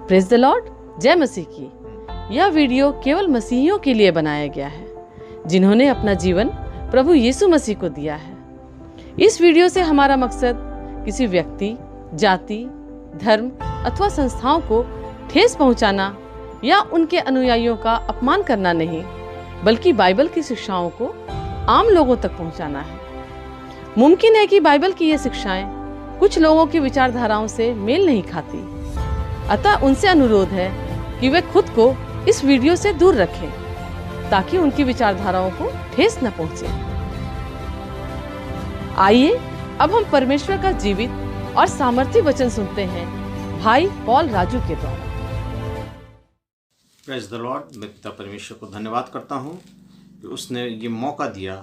Praise the Lord, जय मसीह की। यह वीडियो केवल मसीहियों के लिए बनाया गया है जिन्होंने अपना जीवन प्रभु यीशु मसीह को दिया है। इस वीडियो से हमारा मकसद किसी व्यक्ति, जाति, धर्म अथवा संस्थाओं को ठेस पहुंचाना या उनके अनुयायियों का अपमान करना नहीं, बल्कि बाइबल की शिक्षाओं को आम लोगों तक पहुंचाना है। मुमकिन है कि बाइबल की ये शिक्षाएं कुछ लोगों की विचारधाराओं से मेल नहीं खाती, अतः उनसे अनुरोध है कि वे खुद को इस वीडियो से दूर रखें ताकि उनकी विचारधाराओं को ठेस न पहुंचे। आइए अब हम परमेश्वर का जीवित और सामर्थी वचन सुनते हैं भाई पॉल राजू के द्वारा। Praise the Lord. मैं पिता परमेश्वर को धन्यवाद करता हूँ कि उसने ये मौका दिया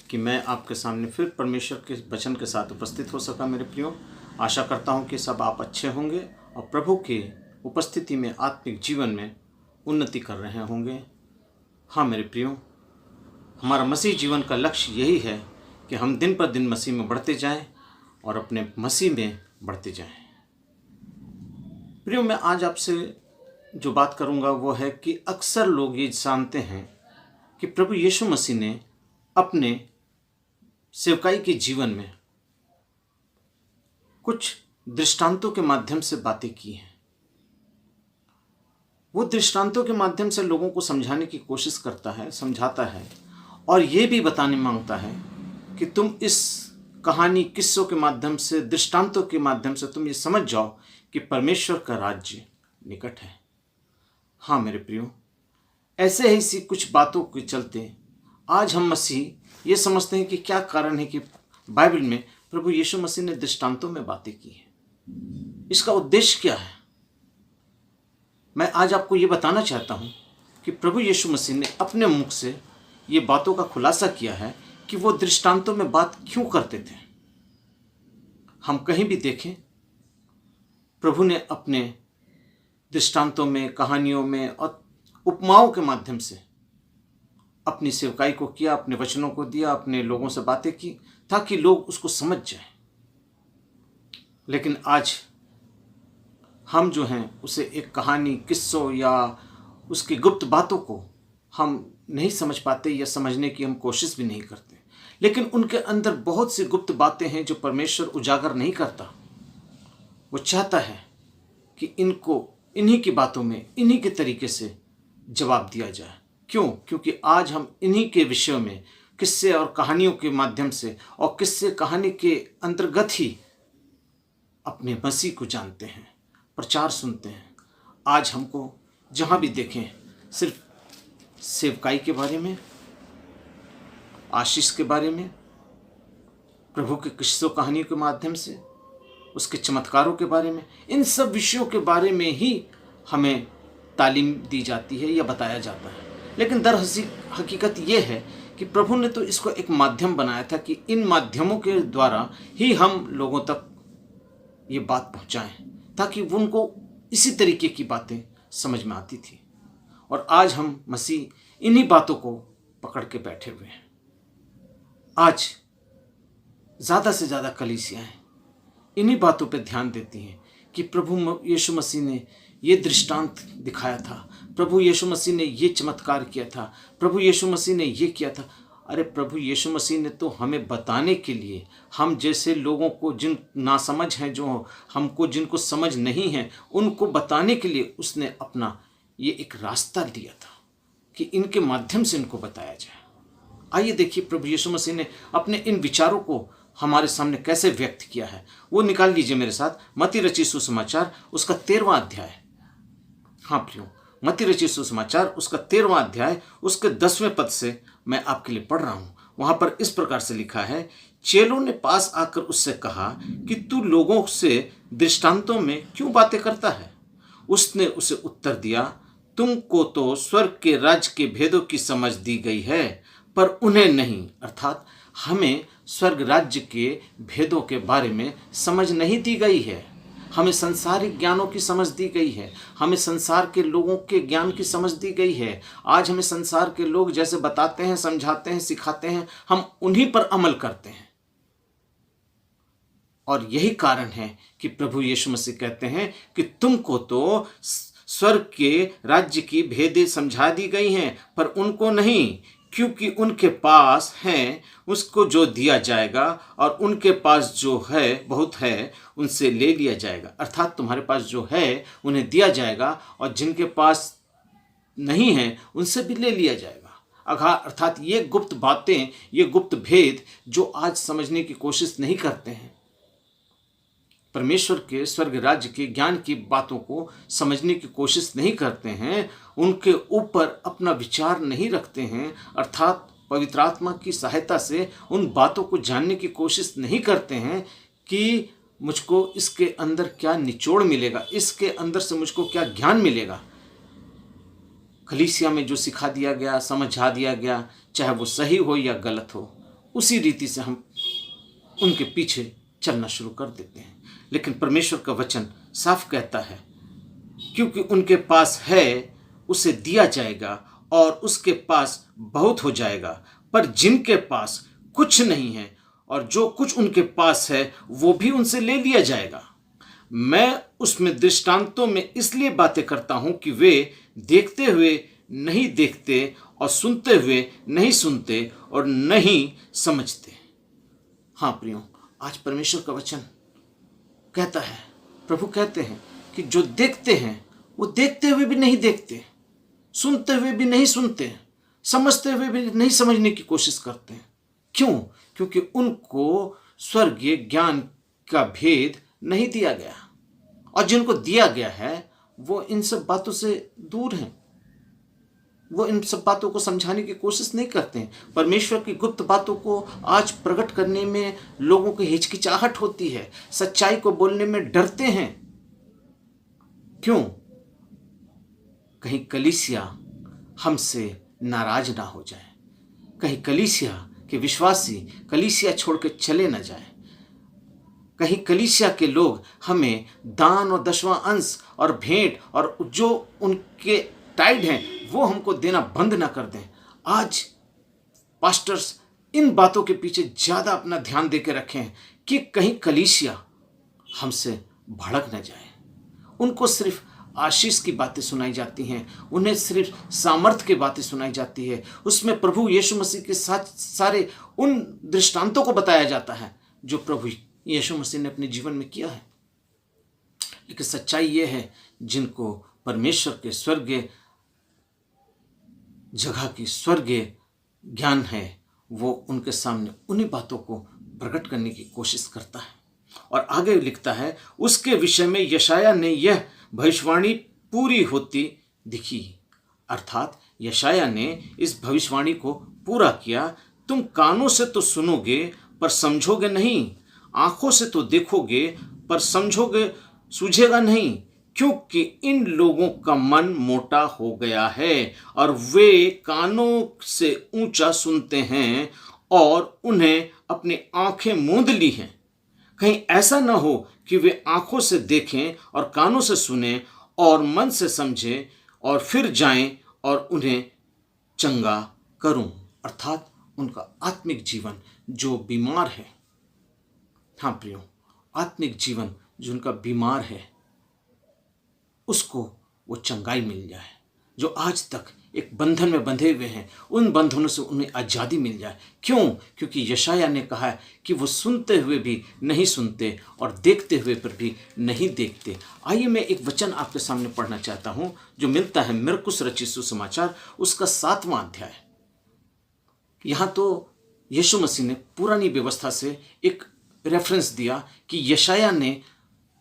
कि मैं आपके सामने फिर परमेश्वर के वचन के साथ उपस्थित हो सका। मेरे प्रियो, आशा करता हूँ कि सब आप अच्छे होंगे और प्रभु की उपस्थिति में आत्मिक जीवन में उन्नति कर रहे होंगे। हाँ मेरे प्रियो, हमारा मसीह जीवन का लक्ष्य यही है कि हम दिन पर दिन मसीह में बढ़ते जाएं और अपने मसीह में बढ़ते जाएं। प्रियो, मैं आज आपसे जो बात करूंगा वो है कि अक्सर लोग ये जानते हैं कि प्रभु यीशु मसीह ने अपने सेवकाई के जीवन में कुछ दृष्टांतों के माध्यम से बातें की हैं। वो दृष्टांतों के माध्यम से लोगों को समझाने की कोशिश करता है, समझाता है और ये भी बताने मांगता है कि तुम इस कहानी, किस्सों के माध्यम से, दृष्टांतों के माध्यम से तुम ये समझ जाओ कि परमेश्वर का राज्य निकट है। हाँ मेरे प्रियो, ऐसे ही सी कुछ बातों के चलते आज हम मसीह ये समझते हैं कि क्या कारण है कि बाइबल में प्रभु यीशु मसीह ने दृष्टांतों में बातें की हैं। इसका उद्देश्य क्या है? मैं आज आपको ये बताना चाहता हूँ कि प्रभु यीशु मसीह ने अपने मुख से ये बातों का खुलासा किया है कि वो दृष्टांतों में बात क्यों करते थे। हम कहीं भी देखें, प्रभु ने अपने दृष्टांतों में, कहानियों में और उपमाओं के माध्यम से अपनी सेवकाई को किया, अपने वचनों को दिया, अपने लोगों से बातें की ताकि लोग उसको समझ जाएं। लेकिन आज हम जो हैं उसे एक कहानी, किस्सों या उसकी गुप्त बातों को हम नहीं समझ पाते या समझने की हम कोशिश भी नहीं करते। लेकिन उनके अंदर बहुत सी गुप्त बातें हैं जो परमेश्वर उजागर नहीं करता। वो चाहता है कि इनको, इन्हीं की बातों में, इन्हीं के तरीके से जवाब दिया जाए। क्यों? क्योंकि आज हम इन्हीं के विषयों में, किस्से और कहानियों के माध्यम से और किस्से कहानी के अंतर्गत ही अपने मसीह को जानते हैं, प्रचार सुनते हैं। आज हमको जहाँ भी देखें सिर्फ सेवकाई के बारे में, आशीष के बारे में, प्रभु के किस्सों कहानियों के माध्यम से, उसके चमत्कारों के बारे में, इन सब विषयों के बारे में ही हमें तालीम दी जाती है या बताया जाता है। लेकिन हकीकत ये है कि प्रभु ने तो इसको एक माध्यम बनाया था कि इन माध्यमों के द्वारा ही हम लोगों तक ये बात पहुंचाएं ताकि उनको इसी तरीके की बातें समझ में आती थी। और आज हम मसीह इन्हीं बातों को पकड़ के बैठे हुए हैं। आज ज़्यादा से ज़्यादा कलीसियाएं इन्हीं बातों पे ध्यान देती हैं कि प्रभु यीशु मसीह ने ये दृष्टांत दिखाया था, प्रभु यीशु मसीह ने ये चमत्कार किया था, प्रभु यीशु मसीह ने ये किया था। अरे प्रभु यीशु मसीह ने तो हमें बताने के लिए, हम जैसे लोगों को, जिन नासमझ हैं, जो हमको, जिनको समझ नहीं है, उनको बताने के लिए उसने अपना ये एक रास्ता दिया था कि इनके माध्यम से इनको बताया जाए। आइए देखिए प्रभु यीशु मसीह ने अपने इन विचारों को हमारे सामने कैसे व्यक्त किया है। वो निकाल लीजिए मेरे साथ, मत्ती रचित सुसमाचार उसका 13वां अध्याय। हाँ प्रियो, मत्ती रचित सुसमाचार उसका 13वां अध्याय उसके 10वें पद से मैं आपके लिए पढ़ रहा हूँ। वहाँ पर इस प्रकार से लिखा है, चेलों ने पास आकर उससे कहा कि तू लोगों से दृष्टांतों में क्यों बातें करता है? उसने उसे उत्तर दिया, तुमको तो स्वर्ग के राज्य के भेदों की समझ दी गई है, पर उन्हें नहीं। अर्थात हमें स्वर्ग राज्य के भेदों के बारे में समझ नहीं दी गई है। हमें संसारिक ज्ञानों की समझ दी गई है, हमें संसार के लोगों के ज्ञान की समझ दी गई है। आज हमें संसार के लोग जैसे बताते हैं, समझाते हैं, सिखाते हैं, हम उन्हीं पर अमल करते हैं। और यही कारण है कि प्रभु यीशु मसीह कहते हैं कि तुमको तो स्वर्ग के राज्य की भेदें समझा दी गई हैं, पर उनको नहीं, क्योंकि उनके पास हैं उसको जो दिया जाएगा, और उनके पास जो है बहुत है उनसे ले लिया जाएगा। अर्थात तुम्हारे पास जो है उन्हें दिया जाएगा, और जिनके पास नहीं है उनसे भी ले लिया जाएगा। अर्थात ये गुप्त बातें, ये गुप्त भेद जो आज समझने की कोशिश नहीं करते हैं, परमेश्वर के स्वर्ग राज्य के ज्ञान की बातों को समझने की कोशिश नहीं करते हैं, उनके ऊपर अपना विचार नहीं रखते हैं, अर्थात पवित्र आत्मा की सहायता से उन बातों को जानने की कोशिश नहीं करते हैं कि मुझको इसके अंदर क्या निचोड़ मिलेगा, इसके अंदर से मुझको क्या ज्ञान मिलेगा। कलीसिया में जो सिखा दिया गया, समझा दिया गया, चाहे वो सही हो या गलत हो, उसी रीति से हम उनके पीछे चलना शुरू कर देते हैं। लेकिन परमेश्वर का वचन साफ कहता है, क्योंकि उनके पास है उसे दिया जाएगा और उसके पास बहुत हो जाएगा, पर जिनके पास कुछ नहीं है और जो कुछ उनके पास है वो भी उनसे ले लिया जाएगा। मैं उसमें दृष्टांतों में इसलिए बातें करता हूं कि वे देखते हुए नहीं देखते और सुनते हुए नहीं सुनते और नहीं समझते। हाँ प्रियो, आज परमेश्वर का वचन कहता है, प्रभु कहते हैं कि जो देखते हैं वो देखते हुए भी नहीं देखते, सुनते हुए भी नहीं सुनते, समझते हुए भी नहीं समझने की कोशिश करते हैं। क्यों? क्योंकि उनको स्वर्गीय ज्ञान का भेद नहीं दिया गया, और जिनको दिया गया है वो इन सब बातों से दूर हैं, वो इन सब बातों को समझाने की कोशिश नहीं करते हैं। परमेश्वर की गुप्त बातों को आज प्रकट करने में लोगों की हिचकिचाहट होती है, सच्चाई को बोलने में डरते हैं। क्यों? कहीं कलीसिया हमसे नाराज ना हो जाए, कहीं कलीसिया के विश्वासी कलीसिया छोड़ के चले ना जाए, कहीं कलीसिया के लोग हमें दान और दसवां अंश और भेंट और जो उनके टाइड हैं वो हमको देना बंद ना कर दें। आज पास्टर्स इन बातों के पीछे ज़्यादा अपना ध्यान दे के रखें कि कहीं कलीसिया हमसे भड़क न जाए। उनको सिर्फ आशीष की बातें सुनाई जाती हैं, उन्हें सिर्फ सामर्थ्य की बातें सुनाई जाती है, उसमें प्रभु यीशु मसीह के साथ सारे उन दृष्टांतों को बताया जाता है जो प्रभु यीशु मसीह ने अपने जीवन में किया है। लेकिन सच्चाई ये है, जिनको परमेश्वर के स्वर्गीय जगह की स्वर्गीय ज्ञान है, वो उनके सामने उन्हीं बातों को प्रकट करने की कोशिश करता है। और आगे लिखता है, उसके विषय में यशाया ने यह भविष्यवाणी पूरी होती दिखी। अर्थात यशाया ने इस भविष्यवाणी को पूरा किया, तुम कानों से तो सुनोगे पर समझोगे नहीं, आंखों से तो देखोगे पर समझोगे सूझेगा नहीं, क्योंकि इन लोगों का मन मोटा हो गया है और वे कानों से ऊंचा सुनते हैं और उन्हें अपनी आंखें मूंद ली हैं। कहीं ऐसा न हो कि वे आंखों से देखें और कानों से सुनें और मन से समझें और फिर जाएं और उन्हें चंगा करूं। अर्थात उनका आत्मिक जीवन जो बीमार है, हाँ प्रियो, आत्मिक जीवन जो उनका बीमार है, उसको वो चंगाई मिल जाए। जो आज तक एक बंधन में बंधे हुए हैं, उन बंधनों से उन्हें आज़ादी मिल जाए। क्यों? क्योंकि यशाया ने कहा है कि वो सुनते हुए भी नहीं सुनते और देखते हुए पर भी नहीं देखते। आइए मैं एक वचन आपके सामने पढ़ना चाहता हूँ जो मिलता है मरकुस रचित सुसमाचार उसका 7वां अध्याय। यहाँ तो यीशु मसीह ने पुरानी व्यवस्था से एक रेफरेंस दिया कि यशाया ने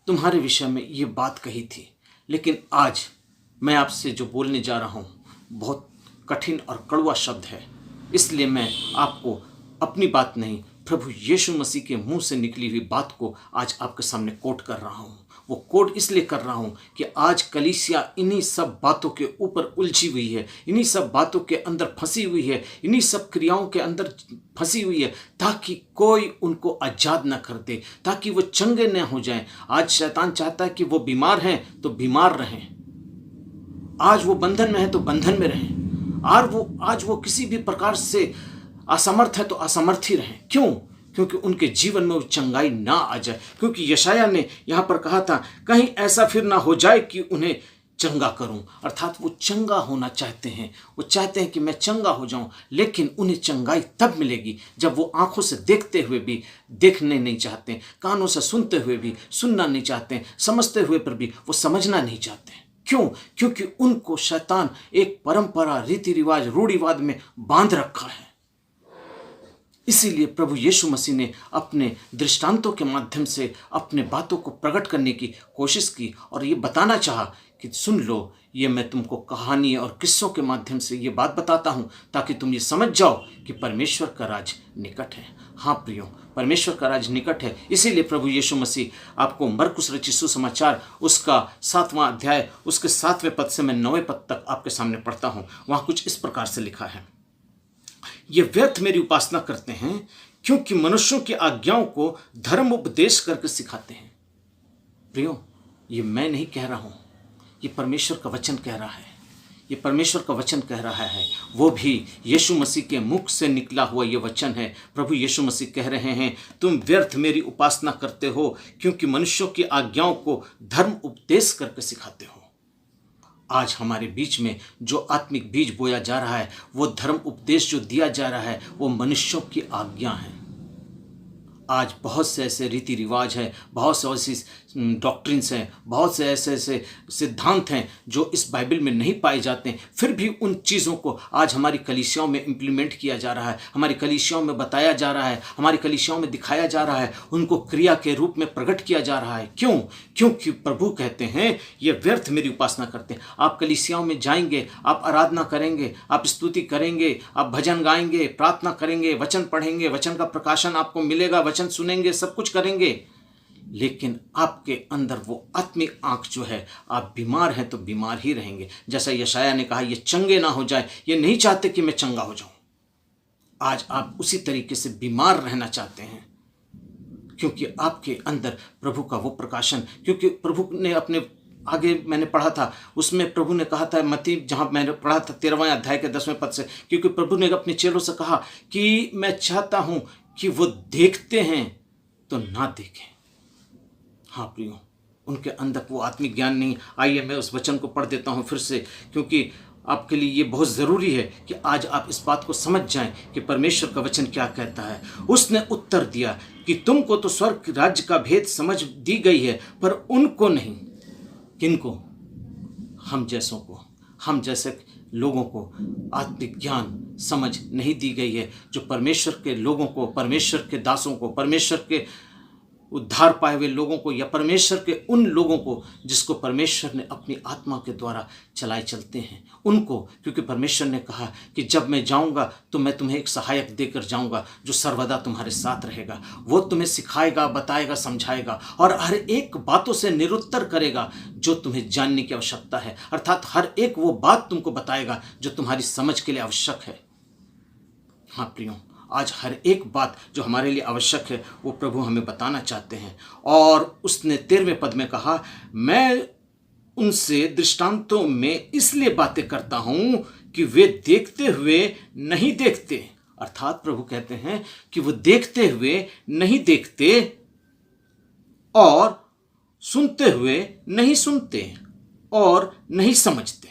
तुम्हारे विषय में ये बात कही थी, लेकिन आज मैं आपसे जो बोलने जा रहा हूँ बहुत कठिन और कड़वा शब्द है, इसलिए मैं आपको अपनी बात नहीं, प्रभु यीशु मसीह के मुंह से निकली हुई बात को आज आपके सामने कोट कर रहा हूँ। वो कोट इसलिए कर रहा हूँ कि आज कलीसिया इन्हीं सब बातों के ऊपर उलझी हुई है, इन्हीं सब बातों के अंदर फंसी हुई है, इन्हीं सब क्रियाओं के अंदर फंसी हुई है, ताकि कोई उनको आज़ाद न कर दे, ताकि वो चंगे न हो जाएं। आज शैतान चाहता है कि वो बीमार हैं तो बीमार रहें, आज वो बंधन में है तो बंधन में रहें, आज वो किसी भी प्रकार से असमर्थ है तो असमर्थ ही रहें। क्यों? क्योंकि उनके जीवन में वो चंगाई ना आ जाए। क्योंकि यशायाह ने यहाँ पर कहा था, कहीं ऐसा फिर ना हो जाए कि उन्हें चंगा करूं। अर्थात वो चंगा होना चाहते हैं, वो चाहते हैं कि मैं चंगा हो जाऊं, लेकिन उन्हें चंगाई तब मिलेगी जब वो आंखों से देखते हुए भी देखने नहीं चाहते, कानों से सुनते हुए भी सुनना नहीं चाहते, समझते हुए पर भी वो समझना नहीं चाहते। क्यों? क्योंकि उनको शैतान एक परंपरा, रीति रिवाज, रूढ़िवाद में बांध रखा है। इसीलिए प्रभु यीशु मसीह ने अपने दृष्टांतों के माध्यम से अपने बातों को प्रकट करने की कोशिश की और ये बताना चाहा कि सुन लो, ये मैं तुमको कहानी और किस्सों के माध्यम से ये बात बताता हूँ ताकि तुम ये समझ जाओ कि परमेश्वर का राज निकट है। हाँ प्रियो, परमेश्वर का राज निकट है। इसीलिए प्रभु यीशु मसीह आपको मरकुस रचित सुसमाचार उसका 7वां अध्याय उसके 7वें पद से मैं 9वें पद तक आपके सामने पढ़ता हूँ। वहाँ कुछ इस प्रकार से लिखा है, ये व्यर्थ मेरी उपासना करते हैं क्योंकि मनुष्यों की आज्ञाओं को धर्म उपदेश करके सिखाते हैं। प्रियो, ये मैं नहीं कह रहा हूं, ये परमेश्वर का वचन कह रहा है। ये परमेश्वर का वचन कह रहा है, वो भी यीशु मसीह के मुख से निकला हुआ ये वचन है। प्रभु यीशु मसीह कह रहे हैं, तुम व्यर्थ मेरी उपासना करते हो क्योंकि मनुष्यों की आज्ञाओं को धर्म उपदेश करके सिखाते हो। आज हमारे बीच में जो आत्मिक बीज बोया जा रहा है, वो धर्म उपदेश जो दिया जा रहा है, वो मनुष्यों की आज्ञा है। आज बहुत से ऐसे रीति रिवाज हैं, बहुत से ऐसी डॉक्ट्रिन्स हैं, बहुत से ऐसे सिद्धांत हैं जो इस बाइबल में नहीं पाए जाते हैं। फिर भी उन चीज़ों को आज हमारी कलीसियाओं में इम्प्लीमेंट किया जा रहा है, हमारी कलीसियाओं में बताया जा रहा है, हमारी कलीसियाओं में दिखाया जा रहा है, उनको क्रिया के रूप में प्रकट किया जा रहा है। क्यों? क्योंकि प्रभु कहते हैं ये व्यर्थ मेरी उपासना करते हैं। आप कलीसियाओं में जाएंगे, आप आराधना करेंगे, आप स्तुति करेंगे, आप भजन गाएंगे, प्रार्थना करेंगे, वचन पढ़ेंगे, वचन का प्रकाशन आपको मिलेगा, वचन सुनेंगे, सब कुछ करेंगे, लेकिन आपके अंदर वो आत्मिक आंख जो है, आप बीमार हैं तो बीमार ही रहेंगे। जैसा यशायाह ने कहा, ये चंगे ना हो जाए, ये नहीं चाहते कि मैं चंगा हो जाऊं। आज आप उसी तरीके से बीमार रहना चाहते हैं क्योंकि आपके अंदर प्रभु का वो प्रकाशन, क्योंकि प्रभु ने अपने आगे मैंने पढ़ा था, उसमें प्रभु ने कहा था, मत्ती जहाँ मैंने पढ़ा था 13वें अध्याय के 10वें पद से, क्योंकि प्रभु ने अपने चेलों से कहा कि मैं चाहता हूं कि वो देखते हैं तो ना देखें। हाँ प्रियो, उनके अंदर वो आत्मिक ज्ञान नहीं। आइए मैं उस वचन को पढ़ देता हूँ फिर से, क्योंकि आपके लिए ये बहुत ज़रूरी है कि आज आप इस बात को समझ जाएं कि परमेश्वर का वचन क्या कहता है। उसने उत्तर दिया कि तुमको तो स्वर्ग राज्य का भेद समझ दी गई है, पर उनको नहीं। किनको? हम जैसों को, हम जैसे लोगों को आत्मिक ज्ञान समझ नहीं दी गई है। जो परमेश्वर के लोगों को, परमेश्वर के दासों को, परमेश्वर के उद्धार पाए हुए लोगों को, या परमेश्वर के उन लोगों को जिसको परमेश्वर ने अपनी आत्मा के द्वारा चलाए चलते हैं, उनको। क्योंकि परमेश्वर ने कहा कि जब मैं जाऊंगा तो मैं तुम्हें एक सहायक देकर जाऊंगा जो सर्वदा तुम्हारे साथ रहेगा। वो तुम्हें सिखाएगा, बताएगा, समझाएगा और हर एक बातों से निरुत्तर करेगा जो तुम्हें जानने की आवश्यकता है। अर्थात हर एक वो बात तुमको बताएगा जो तुम्हारी समझ के लिए आवश्यक है। हाँ प्रियो, आज हर एक बात जो हमारे लिए आवश्यक है वो प्रभु हमें बताना चाहते हैं। और उसने 13वें पद में कहा, मैं उनसे दृष्टांतों में इसलिए बातें करता हूं कि वे देखते हुए नहीं देखते। अर्थात प्रभु कहते हैं कि वो देखते हुए नहीं देखते और सुनते हुए नहीं सुनते और नहीं समझते।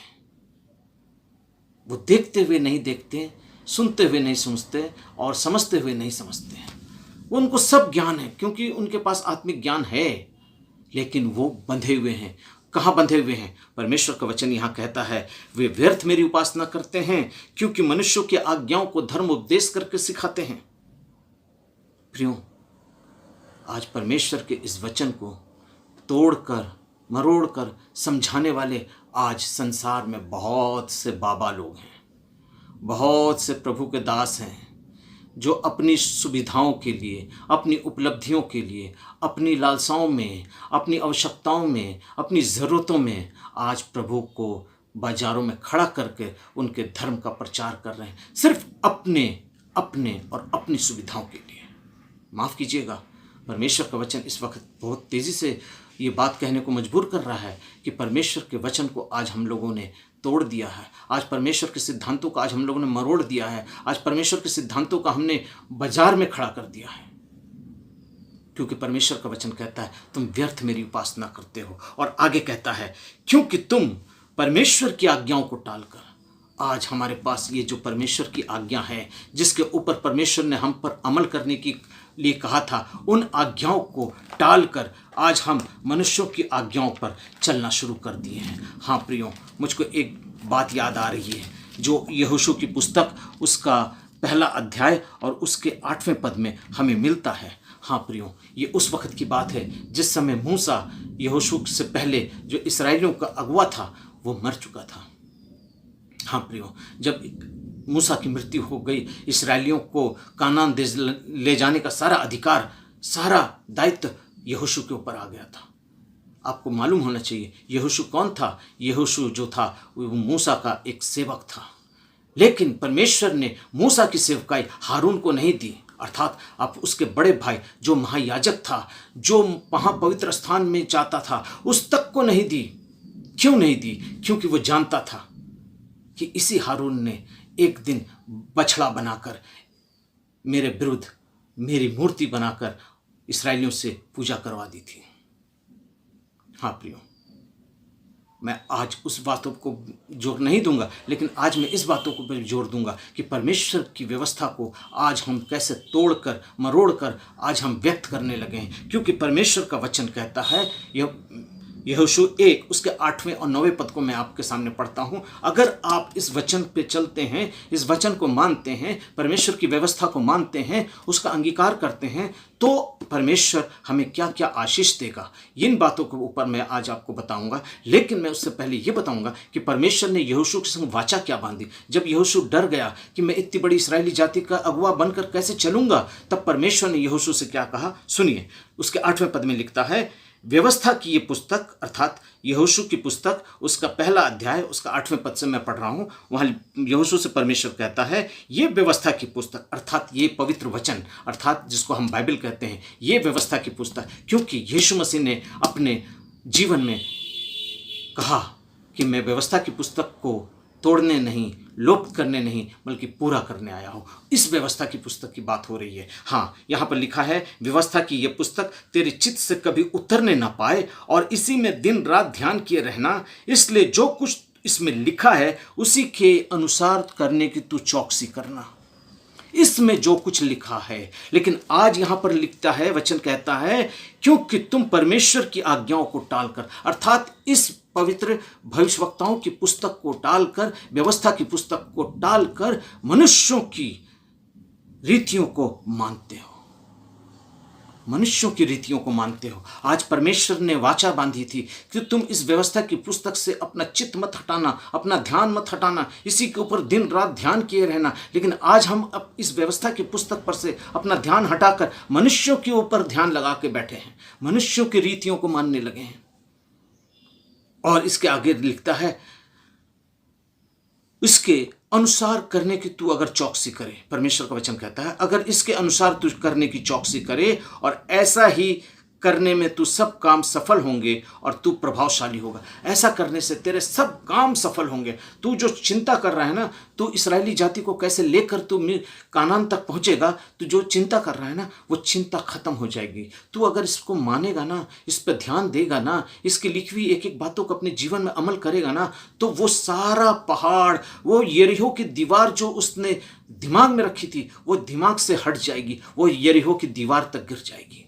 वो देखते हुए नहीं देखते, सुनते हुए नहीं सुनते और समझते हुए नहीं समझते हैं। वो उनको सब ज्ञान है क्योंकि उनके पास आत्मिक ज्ञान है, लेकिन वो बंधे हुए हैं। कहाँ बंधे हुए हैं? परमेश्वर का वचन यहाँ कहता है, वे व्यर्थ मेरी उपासना करते हैं क्योंकि मनुष्यों की आज्ञाओं को धर्म उपदेश करके सिखाते हैं। प्रियो, आज परमेश्वर के इस वचन को तोड़कर मरोड़कर समझाने वाले आज संसार में बहुत से बाबा लोग हैं, बहुत से प्रभु के दास हैं जो अपनी सुविधाओं के लिए, अपनी उपलब्धियों के लिए, अपनी लालसाओं में, अपनी आवश्यकताओं में, अपनी ज़रूरतों में आज प्रभु को बाजारों में खड़ा करके उनके धर्म का प्रचार कर रहे हैं, सिर्फ अपने अपने और अपनी सुविधाओं के लिए। माफ़ कीजिएगा, परमेश्वर का वचन इस वक्त बहुत तेज़ी से ये बात कहने को मजबूर कर रहा है कि परमेश्वर के वचन को आज हम लोगों ने तोड़ दिया है। आज परमेश्वर के सिद्धांतों का आज हम लोगों ने मरोड़ दिया है। आज परमेश्वर के सिद्धांतों का हमने बाजार में खड़ा कर दिया है। क्योंकि परमेश्वर का वचन कहता है तुम व्यर्थ मेरी उपासना करते हो। और आगे कहता है क्योंकि तुम परमेश्वर की आज्ञाओं को टालकर, आज हमारे पास ये जो परमेश्वर की आज्ञा है जिसके ऊपर परमेश्वर ने हम पर अमल करने की लिए कहा था, उन आज्ञाओं को टालकर आज हम मनुष्यों की आज्ञाओं पर चलना शुरू कर दिए हैं। हाँ प्रियो, मुझको एक बात याद आ रही है जो यहोशू की पुस्तक उसका पहला अध्याय और उसके 8वें पद में हमें मिलता है। हाँ प्रियो, ये उस वक्त की बात है जिस समय मूसा यहोशू से पहले जो इस्राएलियों का अगुआ था वो मर चुका था। हाँ प्रियो, जब मूसा की मृत्यु हो गई, इस्राएलियों को कानान देश ले जाने का सारा अधिकार, सारा दायित्व यहोशू के ऊपर आ गया था। आपको मालूम होना चाहिए यहोशू कौन था। यहोशू जो था वो मूसा का एक सेवक था, लेकिन परमेश्वर ने मूसा की सेवकाई हारून को नहीं दी, अर्थात आप उसके बड़े भाई जो महायाजक था, जो वहाँ पवित्र स्थान में जाता था, उस तक को नहीं दी। क्यों नहीं दी? क्योंकि वो जानता था कि इसी हारून ने एक दिन बछड़ा बनाकर मेरे विरुद्ध मेरी मूर्ति बनाकर इस्राएलियों से पूजा करवा दी थी। हाँ प्रियो, मैं आज उस बातों को जोर नहीं दूंगा, लेकिन आज मैं इस बातों को जोर दूंगा कि परमेश्वर की व्यवस्था को आज हम कैसे तोड़कर मरोड़कर आज हम व्यक्त करने लगे हैं। क्योंकि परमेश्वर का वचन कहता है, यहोशू 1 उसके 8वें और 9वें पद को मैं आपके सामने पढ़ता हूं। अगर आप इस वचन पे चलते हैं, इस वचन को मानते हैं, परमेश्वर की व्यवस्था को मानते हैं, उसका अंगीकार करते हैं, तो परमेश्वर हमें क्या क्या आशीष देगा, इन बातों के ऊपर मैं आज आपको बताऊंगा। लेकिन मैं उससे पहले ये बताऊंगा कि परमेश्वर ने यहोशू के संग वाचा क्या बांधी। जब यहोशू डर गया कि मैं इतनी बड़ी इस्राएली जाति का अगुआ बनकर कैसे चलूंगा, तब परमेश्वर ने यहोशू से क्या कहा, सुनिए। उसके 8वें पद में लिखता है, व्यवस्था की ये पुस्तक, अर्थात यहोशू की पुस्तक, उसका पहला अध्याय उसका 8वें पद से मैं पढ़ रहा हूँ। वहाँ यहोशू से परमेश्वर कहता है, ये व्यवस्था की पुस्तक, अर्थात ये पवित्र वचन, अर्थात जिसको हम बाइबल कहते हैं, ये व्यवस्था की पुस्तक। क्योंकि यीशु मसीह ने अपने जीवन में कहा कि मैं व्यवस्था की पुस्तक को तोड़ने नहीं, लोप करने नहीं, बल्कि पूरा करने आया हूँ। इस व्यवस्था की पुस्तक की बात हो रही है। हाँ, यहाँ पर लिखा है, व्यवस्था की ये पुस्तक तेरे चित्त से कभी उतरने ना पाए और इसी में दिन रात ध्यान किए रहना, इसलिए जो कुछ इसमें लिखा है उसी के अनुसार करने की तू चौकसी करना। इसमें जो कुछ लिखा है, लेकिन आज यहां पर लिखता है, वचन कहता है, क्योंकि तुम परमेश्वर की आज्ञाओं को टालकर, अर्थात इस पवित्र भविष्यवक्ताओं की पुस्तक को टालकर, व्यवस्था की पुस्तक को टालकर मनुष्यों की रीतियों को मानते हो, मनुष्यों की रीतियों को मानते हो। आज परमेश्वर ने वाचा बांधी थी कि तुम इस व्यवस्था की पुस्तक से अपना चित्त मत हटाना, अपना ध्यान मत हटाना, इसी के ऊपर दिन रात ध्यान किए रहना। लेकिन आज हम अब इस व्यवस्था की पुस्तक पर से अपना ध्यान हटाकर मनुष्यों के ऊपर ध्यान लगा के बैठे हैं, मनुष्यों की रीतियों को मानने लगे हैं। और इसके आगे लिखता है, इसके अनुसार करने की तू अगर चौकसी करे, परमेश्वर का वचन कहता है, अगर इसके अनुसार तू करने की चौकसी करे और ऐसा ही करने में तू सब काम सफल होंगे और तू प्रभावशाली होगा। ऐसा करने से तेरे सब काम सफल होंगे। तू जो चिंता कर रहा है ना, तू इस्राएली जाति को कैसे लेकर तू कानान तक पहुंचेगा, तू जो चिंता कर रहा है ना, वो चिंता खत्म हो जाएगी। तू अगर इसको मानेगा ना, इस पर ध्यान देगा ना, इसकी लिखी हुई एक एक बातों को अपने जीवन में अमल करेगा ना, तो वो सारा पहाड़, वो यरीहो की दीवार जो उसने दिमाग में रखी थी, वो दिमाग से हट जाएगी, वो यरीहो की दीवार तक गिर जाएगी।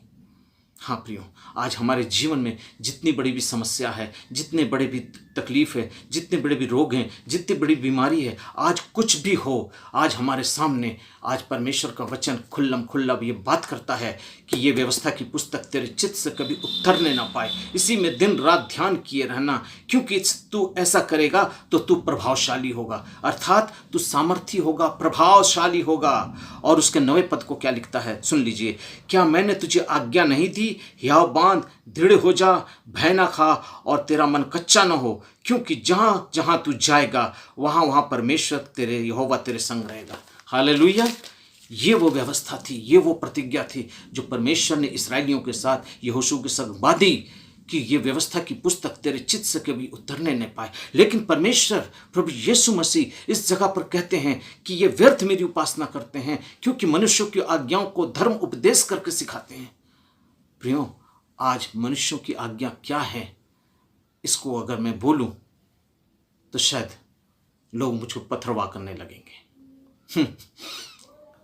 हाँ प्रियो, आज हमारे जीवन में जितनी बड़ी भी समस्या है, जितने बड़े भी तकलीफ है, जितने बड़े भी रोग हैं, जितनी बड़ी बीमारी है, आज कुछ भी हो, आज हमारे सामने आज परमेश्वर का वचन खुल्लम खुल्ला ये बात करता है कि ये व्यवस्था की पुस्तक तेरे चित्त से कभी उतरने ना पाए, इसी में दिन रात ध्यान किए रहना, क्योंकि तू ऐसा करेगा तो तू प्रभावशाली होगा, अर्थात तू सामर्थी होगा, प्रभावशाली होगा। और उसके 9वें पद को क्या लिखता है, सुन लीजिए, क्या मैंने तुझे आज्ञा नहीं दी, हियाव बांध, दृढ़ हो जा, भय ना खा और तेरा मन कच्चा न हो, क्योंकि जहाँ जहाँ तू जाएगा वहाँ वहाँ परमेश्वर तेरे यहोवा तेरे संग रहेगा। हालेलुया। ये वो व्यवस्था थी, ये वो प्रतिज्ञा थी जो परमेश्वर ने इस्राएलियों के साथ यहोशू के संग बांधी कि ये व्यवस्था की पुस्तक तेरे चित्त से कभी उतरने न पाए। लेकिन परमेश्वर प्रभु यीशु मसीह इस जगह पर कहते हैं कि ये व्यर्थ मेरी उपासना करते हैं, क्योंकि मनुष्यों की आज्ञाओं को धर्म उपदेश करके सिखाते हैं। प्रियो, आज मनुष्यों की आज्ञा क्या है, इसको अगर मैं बोलूं तो शायद लोग मुझको पथरवाह करने लगेंगे।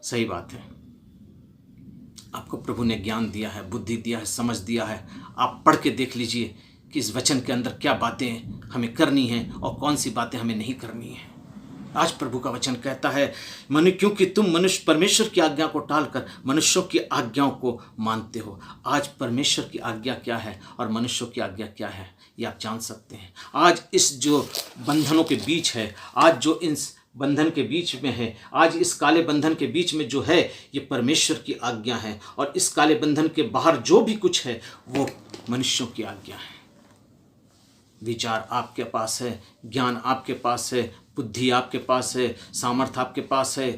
सही बात है। आपको प्रभु ने ज्ञान दिया है, बुद्धि दिया है, समझ दिया है। आप पढ़ के देख लीजिए कि इस वचन के अंदर क्या बातें हमें करनी हैं और कौन सी बातें हमें नहीं करनी है। आज प्रभु का वचन कहता है, क्योंकि तुम मनुष्य परमेश्वर की आज्ञा को टालकर मनुष्यों की आज्ञाओं को मानते हो। आज परमेश्वर की आज्ञा क्या है और मनुष्यों की आज्ञा क्या है, ये आप जान सकते हैं। आज इस जो बंधनों के बीच है, आज जो इन बंधन के बीच में है, आज इस काले बंधन के बीच में जो है, ये परमेश्वर की आज्ञा है। और इस काले बंधन के बाहर जो भी कुछ है वो मनुष्यों की आज्ञा है। विचार आपके पास है, ज्ञान आपके पास है, बुद्धि आपके पास है, सामर्थ आपके पास है।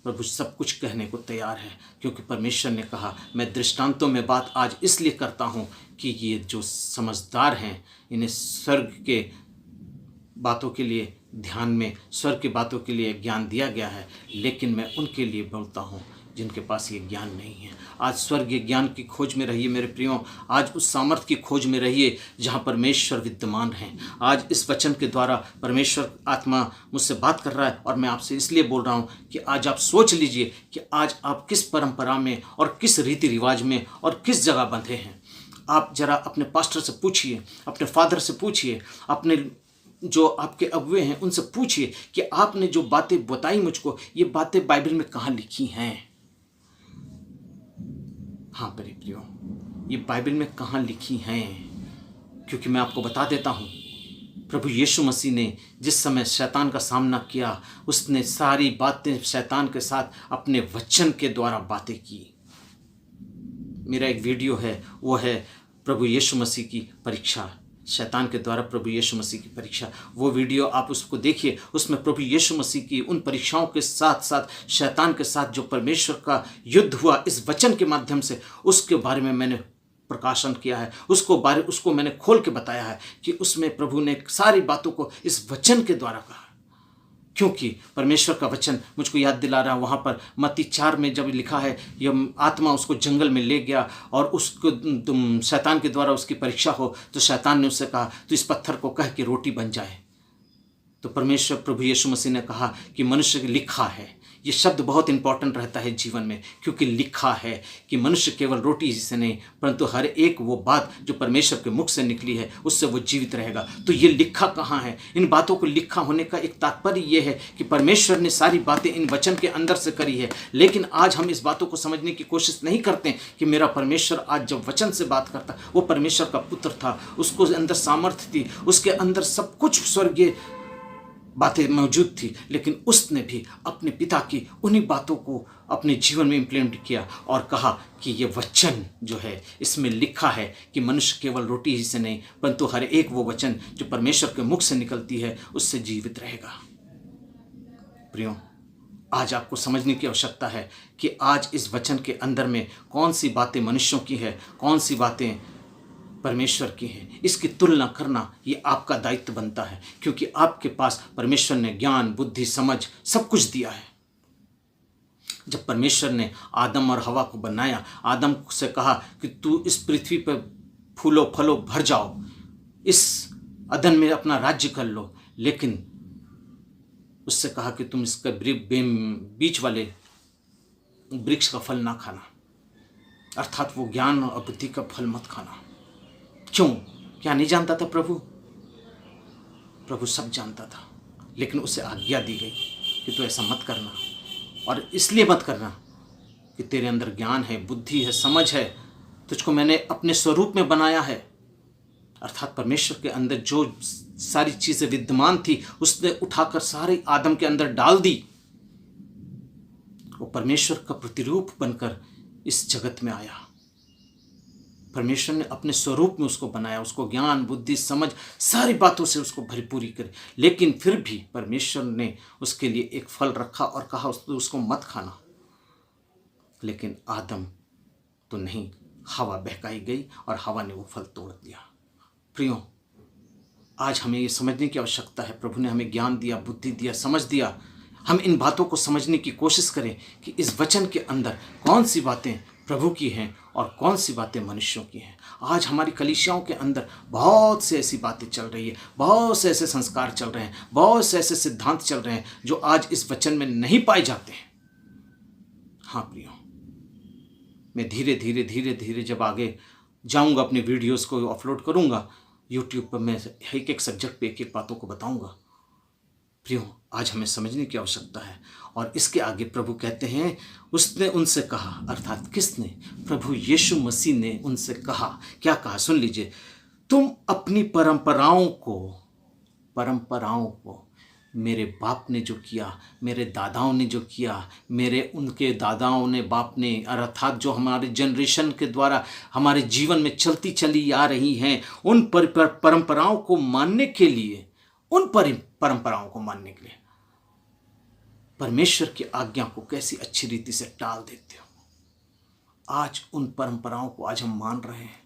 प्रभु सब कुछ कहने को तैयार है, क्योंकि परमेश्वर ने कहा, मैं दृष्टांतों में बात आज इसलिए करता हूँ कि ये जो समझदार हैं इन्हें स्वर्ग के बातों के लिए ध्यान में, स्वर्ग की बातों के लिए ज्ञान दिया गया है, लेकिन मैं उनके लिए बोलता हूँ जिनके पास ये ज्ञान नहीं है। आज स्वर्गीय ज्ञान की खोज में रहिए मेरे प्रियो, आज उस सामर्थ की खोज में रहिए जहाँ परमेश्वर विद्यमान है। आज इस वचन के द्वारा परमेश्वर आत्मा मुझसे बात कर रहा है और मैं आपसे इसलिए बोल रहा हूँ कि आज आप सोच लीजिए कि आज आप किस परंपरा में और किस रीति रिवाज में और किस जगह बंधे हैं। आप जरा अपने पास्टर से पूछिए, अपने फादर से पूछिए, अपने जो आपके अगुए हैं उनसे पूछिए कि आपने जो बातें बताई मुझको, ये बातें बाइबल में कहाँ लिखी हैं। हाँ मेरे प्रियो, ये बाइबल में कहाँ लिखी हैं, क्योंकि मैं आपको बता देता हूँ, प्रभु यीशु मसीह ने जिस समय शैतान का सामना किया, उसने सारी बातें शैतान के साथ अपने वचन के द्वारा बातें की। मेरा एक वीडियो है, वो है प्रभु यीशु मसीह की परीक्षा, शैतान के द्वारा प्रभु यीशु मसीह की परीक्षा। वो वीडियो आप उसको देखिए, उसमें प्रभु यीशु मसीह की उन परीक्षाओं के साथ साथ शैतान के साथ जो परमेश्वर का युद्ध हुआ इस वचन के माध्यम से, उसके बारे में मैंने प्रकाशन किया है, उसको मैंने खोल के बताया है कि उसमें प्रभु ने सारी बातों को इस वचन के द्वारा कहा। क्योंकि परमेश्वर का वचन मुझको याद दिला रहा है, वहाँ पर मत्ती 4 में जब लिखा है, यह आत्मा उसको जंगल में ले गया और उसको तुम शैतान के द्वारा उसकी परीक्षा हो, तो शैतान ने उससे कहा, तो इस पत्थर को कह कि रोटी बन जाए। तो परमेश्वर प्रभु यीशु मसीह ने कहा कि मनुष्य लिखा है। ये शब्द बहुत इंपॉर्टेंट रहता है जीवन में, क्योंकि लिखा है कि मनुष्य केवल रोटी से नहीं परंतु हर एक वो बात जो परमेश्वर के मुख से निकली है उससे वो जीवित रहेगा। तो ये लिखा कहाँ है? इन बातों को लिखा होने का एक तात्पर्य ये है कि परमेश्वर ने सारी बातें इन वचन के अंदर से करी है। लेकिन आज हम इस बातों को समझने की कोशिश नहीं करते कि मेरा परमेश्वर आज जब वचन से बात करता, वो परमेश्वर का पुत्र था, उसको अंदर सामर्थ्य थी, उसके अंदर सब कुछ स्वर्गीय बातें मौजूद थी, लेकिन उसने भी अपने पिता की उन्हीं बातों को अपने जीवन में इम्प्लीमेंट किया और कहा कि ये वचन जो है इसमें लिखा है कि मनुष्य केवल रोटी ही से नहीं परंतु हर एक वो वचन जो परमेश्वर के मुख से निकलती है उससे जीवित रहेगा। प्रियो, आज आपको समझने की आवश्यकता है कि आज इस वचन के अंदर में कौन सी बातें मनुष्यों की है, कौन सी बातें परमेश्वर की है। इसकी तुलना करना ये आपका दायित्व बनता है, क्योंकि आपके पास परमेश्वर ने ज्ञान, बुद्धि, समझ सब कुछ दिया है। जब परमेश्वर ने आदम और हवा को बनाया, आदम से कहा कि तू इस पृथ्वी पर फूलो फलो भर जाओ, इस अदन में अपना राज्य कर लो, लेकिन उससे कहा कि तुम इसका बीच वाले वृक्ष का फल ना खाना, अर्थात वो ज्ञान और बुद्धि का फल मत खाना। क्यों? क्या नहीं जानता था प्रभु? प्रभु सब जानता था, लेकिन उसे आज्ञा दी गई कि तू ऐसा मत करना, और इसलिए मत करना कि तेरे अंदर ज्ञान है, बुद्धि है, समझ है, तुझको मैंने अपने स्वरूप में बनाया है। अर्थात परमेश्वर के अंदर जो सारी चीजें विद्यमान थी उसने उठाकर सारे आदम के अंदर डाल दी। वो परमेश्वर का प्रतिरूप बनकर इस जगत में आया। परमेश्वर ने अपने स्वरूप में उसको बनाया, उसको ज्ञान, बुद्धि, समझ सारी बातों से उसको भरपूरी करे, लेकिन फिर भी परमेश्वर ने उसके लिए एक फल रखा और कहा उसको मत खाना। लेकिन आदम तो नहीं, हवा बहकाई गई और हवा ने वो फल तोड़ दिया। प्रियो, आज हमें ये समझने की आवश्यकता है, प्रभु ने हमें ज्ञान दिया, बुद्धि दिया, समझ दिया। हम इन बातों को समझने की कोशिश करें कि इस वचन के अंदर कौन सी बातें प्रभु की हैं और कौन सी बातें मनुष्यों की हैं। आज हमारी कलीसियाओं के अंदर बहुत से ऐसी बातें चल रही है, बहुत से ऐसे संस्कार चल रहे हैं, बहुत से ऐसे सिद्धांत चल रहे हैं जो आज इस वचन में नहीं पाए जाते हैं। हाँ प्रियो, मैं धीरे धीरे धीरे धीरे जब आगे जाऊंगा, अपने वीडियोस को अपलोड करूंगा यूट्यूब पर, मैं एक एक सब्जेक्ट पे एक एक बातों को बताऊंगा। प्रियो, आज हमें समझने की आवश्यकता है। और इसके आगे प्रभु कहते हैं, उसने उनसे कहा, अर्थात किसने? प्रभु यीशु मसीह ने उनसे कहा। क्या कहा? सुन लीजिए। तुम अपनी परंपराओं को मेरे बाप ने जो किया, मेरे दादाओं ने जो किया, उनके दादाओं ने, बाप ने, अर्थात जो हमारे जनरेशन के द्वारा हमारे जीवन में चलती चली आ रही हैं, उन परंपराओं को मानने के लिए, परमेश्वर की आज्ञा को कैसी अच्छी रीति से टाल देते हो। आज उन परंपराओं को आज हम मान रहे हैं,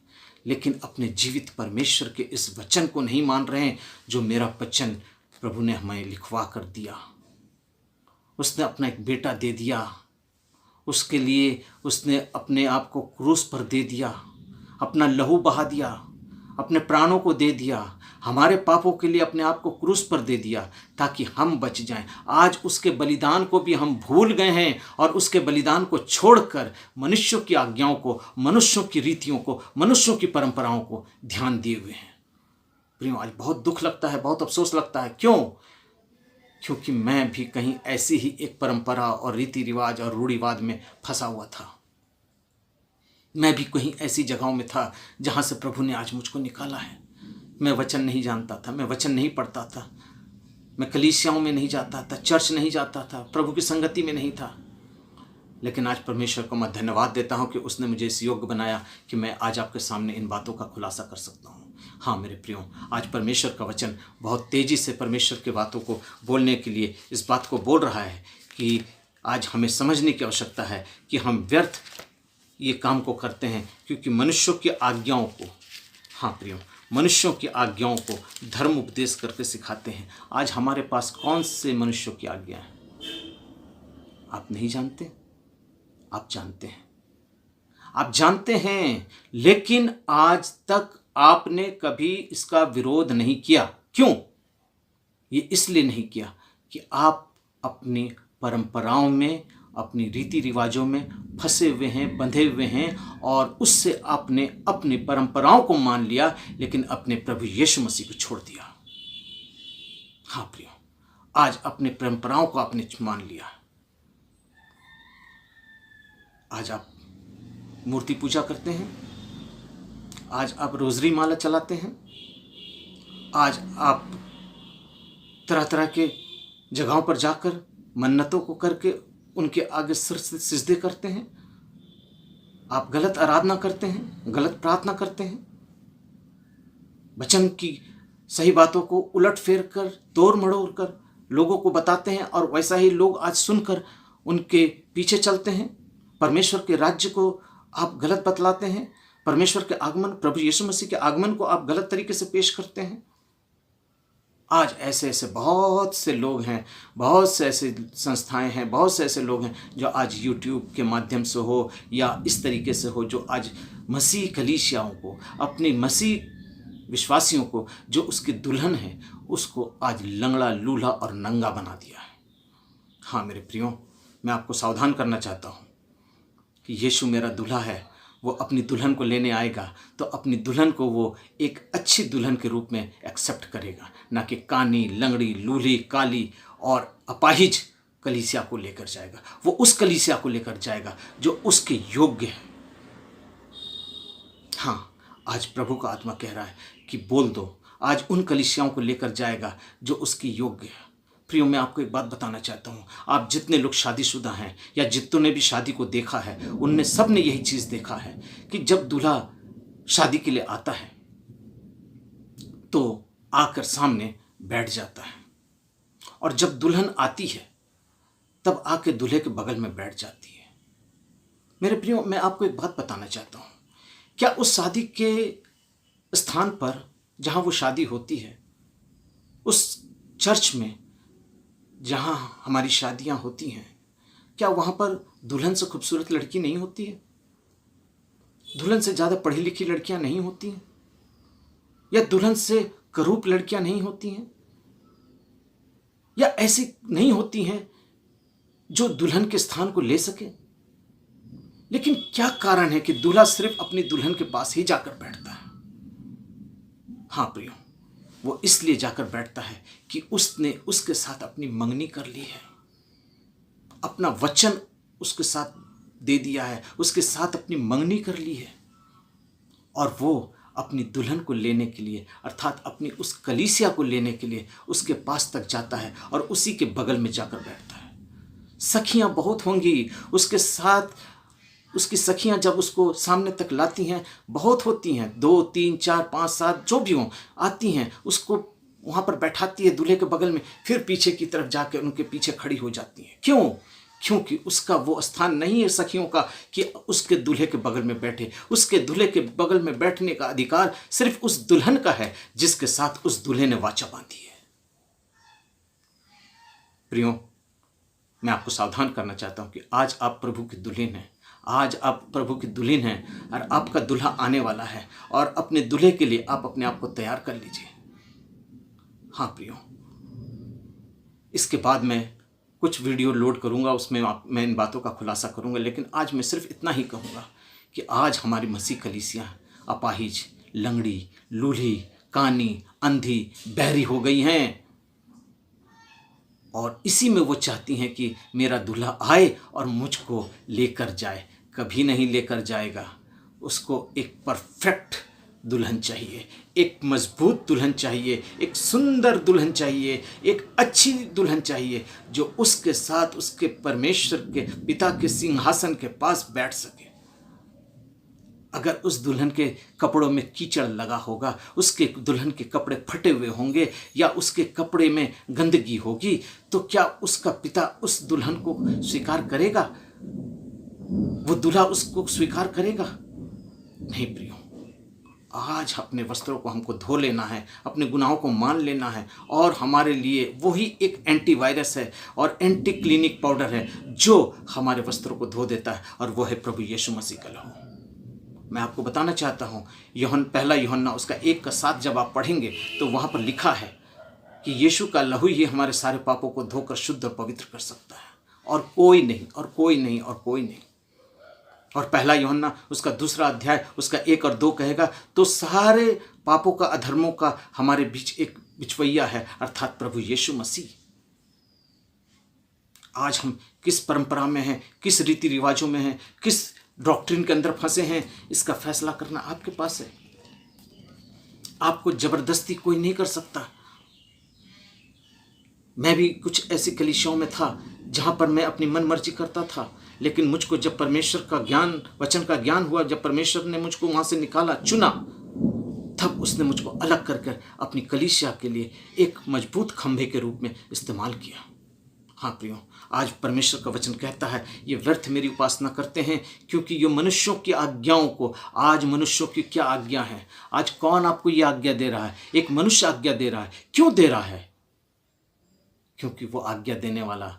लेकिन अपने जीवित परमेश्वर के इस वचन को नहीं मान रहे हैं, जो मेरा वचन प्रभु ने हमें लिखवा कर दिया। उसने अपना एक बेटा दे दिया, उसके लिए उसने अपने आप को क्रूस पर दे दिया, अपना लहू बहा दिया, अपने प्राणों को दे दिया, हमारे पापों के लिए अपने आप को क्रूस पर दे दिया ताकि हम बच जाएं। आज उसके बलिदान को भी हम भूल गए हैं और उसके बलिदान को छोड़कर मनुष्यों की आज्ञाओं को, मनुष्यों की रीतियों को, मनुष्यों की परंपराओं को ध्यान दिए हुए हैं। प्रियो, आज बहुत दुख लगता है, बहुत अफसोस लगता है। क्यों? क्योंकि मैं भी कहीं ऐसी ही एक परंपरा और रीति रिवाज और रूढ़िवाद में फंसा हुआ था। मैं भी कहीं ऐसी जगहों में था जहां से प्रभु ने आज मुझको निकाला है। मैं वचन नहीं जानता था, मैं वचन नहीं पढ़ता था, मैं कलीसियाओं में नहीं जाता था, चर्च नहीं जाता था, प्रभु की संगति में नहीं था। लेकिन आज परमेश्वर को मैं धन्यवाद देता हूं कि उसने मुझे इस योग्य बनाया कि मैं आज आपके सामने इन बातों का खुलासा कर सकता हूं। हाँ मेरे प्रियो, आज परमेश्वर का वचन बहुत तेज़ी से परमेश्वर की बातों को बोलने के लिए इस बात को बोल रहा है कि आज हमें समझने की आवश्यकता है कि हम व्यर्थ ये काम को करते हैं, क्योंकि मनुष्यों की आज्ञाओं को, हाँ प्रियो, मनुष्यों की आज्ञाओं को धर्म उपदेश करके सिखाते हैं। आज हमारे पास कौन से मनुष्यों की आज्ञा है? आप नहीं जानते? आप जानते हैं, आप जानते हैं, लेकिन आज तक आपने कभी इसका विरोध नहीं किया। क्यों? ये इसलिए नहीं किया कि आप अपनी परंपराओं में, अपनी रीति रिवाजों में फंसे हुए हैं, बंधे हुए हैं, और उससे आपने अपनी परंपराओं को मान लिया, लेकिन अपने प्रभु यीशु मसीह को छोड़ दिया। हाँ प्रियो, आज अपने परंपराओं को आपने मान लिया। आज आप मूर्ति पूजा करते हैं, आज आप रोजरी माला चलाते हैं, आज आप तरह तरह के जगहों पर जाकर मन्नतों को करके उनके आगे सिर सिजदे करते हैं। आप गलत आराधना करते हैं, गलत प्रार्थना करते हैं, वचन की सही बातों को उलट फेर कर, तोड़ मड़ोड़ कर लोगों को बताते हैं, और वैसा ही लोग आज सुनकर उनके पीछे चलते हैं। परमेश्वर के राज्य को आप गलत बतलाते हैं, परमेश्वर के आगमन, प्रभु यीशु मसीह के आगमन को आप गलत तरीके से पेश करते हैं। आज ऐसे ऐसे बहुत से लोग हैं, बहुत से ऐसे संस्थाएं हैं, बहुत से ऐसे लोग हैं जो आज यूट्यूब के माध्यम से हो या इस तरीके से हो, जो आज मसीह कलीसियाओं को, अपनी मसीह विश्वासियों को, जो उसकी दुल्हन है, उसको आज लंगड़ा, लूल्हा और नंगा बना दिया है। हाँ मेरे प्रियो, मैं आपको सावधान करना चाहता हूँ कि यीशु मेरा दूल्हा है। वो अपनी दुल्हन को लेने आएगा तो अपनी दुल्हन को वो एक अच्छी दुल्हन के रूप में एक्सेप्ट करेगा, ना कि कानी, लंगड़ी, लूली, काली और अपाहिज कलीसिया को लेकर जाएगा। वो उस कलीसिया को लेकर जाएगा जो उसके योग्य है। हाँ, आज प्रभु का आत्मा कह रहा है कि बोल दो, आज उन कलीसियाओं को लेकर जाएगा जो उसकी योग्य है। प्रियो, मैं आपको एक बात बताना चाहता हूँ, आप जितने लोग शादीशुदा हैं या जितनों ने भी शादी को देखा है, उनने सब ने यही चीज़ देखा है कि जब दूल्हा शादी के लिए आता है तो आकर सामने बैठ जाता है, और जब दुल्हन आती है तब आके दूल्हे के बगल में बैठ जाती है। मेरे प्रियो, मैं आपको एक बात बताना चाहता हूँ, क्या उस शादी के स्थान पर जहाँ वो शादी होती है, उस चर्च में जहाँ हमारी शादियाँ होती हैं, क्या वहाँ पर दुल्हन से खूबसूरत लड़की नहीं होती है? दुल्हन से ज़्यादा पढ़ी लिखी लड़कियां नहीं होती हैं, या दुल्हन से करूप लड़कियां नहीं होती हैं, या ऐसी नहीं होती हैं जो दुल्हन के स्थान को ले सके। लेकिन क्या कारण है कि दूल्हा सिर्फ अपनी दुल्हन के पास ही जाकर बैठता है? हाँ प्रियो, वो इसलिए जाकर बैठता है कि उसने उसके साथ अपनी मंगनी कर ली है, अपना वचन उसके साथ दे दिया है, उसके साथ अपनी मंगनी कर ली है, और वो अपनी दुल्हन को लेने के लिए, अर्थात अपनी उस कलीसिया को लेने के लिए उसके पास तक जाता है और उसी के बगल में जाकर बैठता है। सखियां बहुत होंगी उसके साथ, उसकी सखियां जब उसको सामने तक लाती हैं, बहुत होती हैं, 2 3 4 5 7 जो भी हों, आती हैं, उसको वहाँ पर बैठाती है दूल्हे के बगल में, फिर पीछे की तरफ जाकर उनके पीछे खड़ी हो जाती हैं। क्यों? क्योंकि उसका वो स्थान नहीं है सखियों का कि उसके दूल्हे के बगल में बैठे। उसके दूल्हे के बगल में बैठने का अधिकार सिर्फ उस दुल्हन का है जिसके साथ उस दूल्हे ने वाचा बांधी है। प्रियो, मैं आपको सावधान करना चाहता हूं कि आज आप प्रभु की दुल्हन हैं, आज आप प्रभु की दुल्हन हैं, और आपका दूल्हा आने वाला है, और अपने दूल्हे के लिए आप अपने आप को तैयार कर लीजिए। हाँ प्रियो, इसके बाद मैं कुछ वीडियो लोड करूंगा, उसमें मैं इन बातों का खुलासा करूंगा, लेकिन आज मैं सिर्फ इतना ही कहूंगा कि आज हमारी मसीह कलीसियां अपाहिज, लंगड़ी, लूली, कानी, अंधी, बहरी हो गई हैं, और इसी में वो चाहती हैं कि मेरा दूल्हा आए और मुझको लेकर जाए। कभी नहीं लेकर जाएगा। उसको एक परफेक्ट दुल्हन चाहिए, एक मजबूत दुल्हन चाहिए, एक सुंदर दुल्हन चाहिए, एक अच्छी दुल्हन चाहिए, जो उसके साथ उसके परमेश्वर के पिता के सिंहासन के पास बैठ सके। अगर उस दुल्हन के कपड़ों में कीचड़ लगा होगा, उसके दुल्हन के कपड़े फटे हुए होंगे, या उसके कपड़े में गंदगी होगी, तो क्या उसका पिता उस दुल्हन को स्वीकार करेगा? वो दूल्हा उसको स्वीकार करेगा? नहीं प्रियो, आज अपने वस्त्रों को हमको धो लेना है, अपने गुनाहों को मान लेना है, और हमारे लिए वही एक एंटीवायरस है और एंटी क्लिनिक पाउडर है जो हमारे वस्त्रों को धो देता है, और वो है प्रभु यीशु मसीह का लहू। मैं आपको बताना चाहता हूँ, पहला यूहन्ना उसका 1:7 जब आप पढ़ेंगे तो वहाँ पर लिखा है कि यीशु का लहू ही हमारे सारे पापों को धोकर शुद्ध और पवित्र कर सकता है, और कोई नहीं, और कोई नहीं, और कोई नहीं। और पहला यूहन्ना उसका 2 अध्याय उसका 1 और 2 कहेगा, तो सारे पापों का, अधर्मों का हमारे बीच एक बिचवैया है, अर्थात प्रभु यीशु मसीह। आज हम किस परंपरा में हैं, किस रीति रिवाजों में हैं, किस डॉक्ट्रिन के अंदर फंसे हैं, इसका फैसला करना आपके पास है। आपको जबरदस्ती कोई नहीं कर सकता। मैं भी कुछ ऐसी कलीसियाओं में था जहां पर मैं अपनी मन मर्जी करता था, लेकिन मुझको जब परमेश्वर का ज्ञान, वचन का ज्ञान हुआ, जब परमेश्वर ने मुझको वहां से निकाला, चुना, तब उसने मुझको अलग कर अपनी कलीसिया के लिए एक मजबूत खंभे के रूप में इस्तेमाल किया। हाँ प्रियो, आज परमेश्वर का वचन कहता है, ये व्यर्थ मेरी उपासना करते हैं, क्योंकि ये मनुष्यों की आज्ञाओं को, आज मनुष्यों की क्या आज्ञा है? आज कौन आपको ये आज्ञा दे रहा है? एक मनुष्य आज्ञा दे रहा है। क्यों दे रहा है? क्योंकि वो आज्ञा देने वाला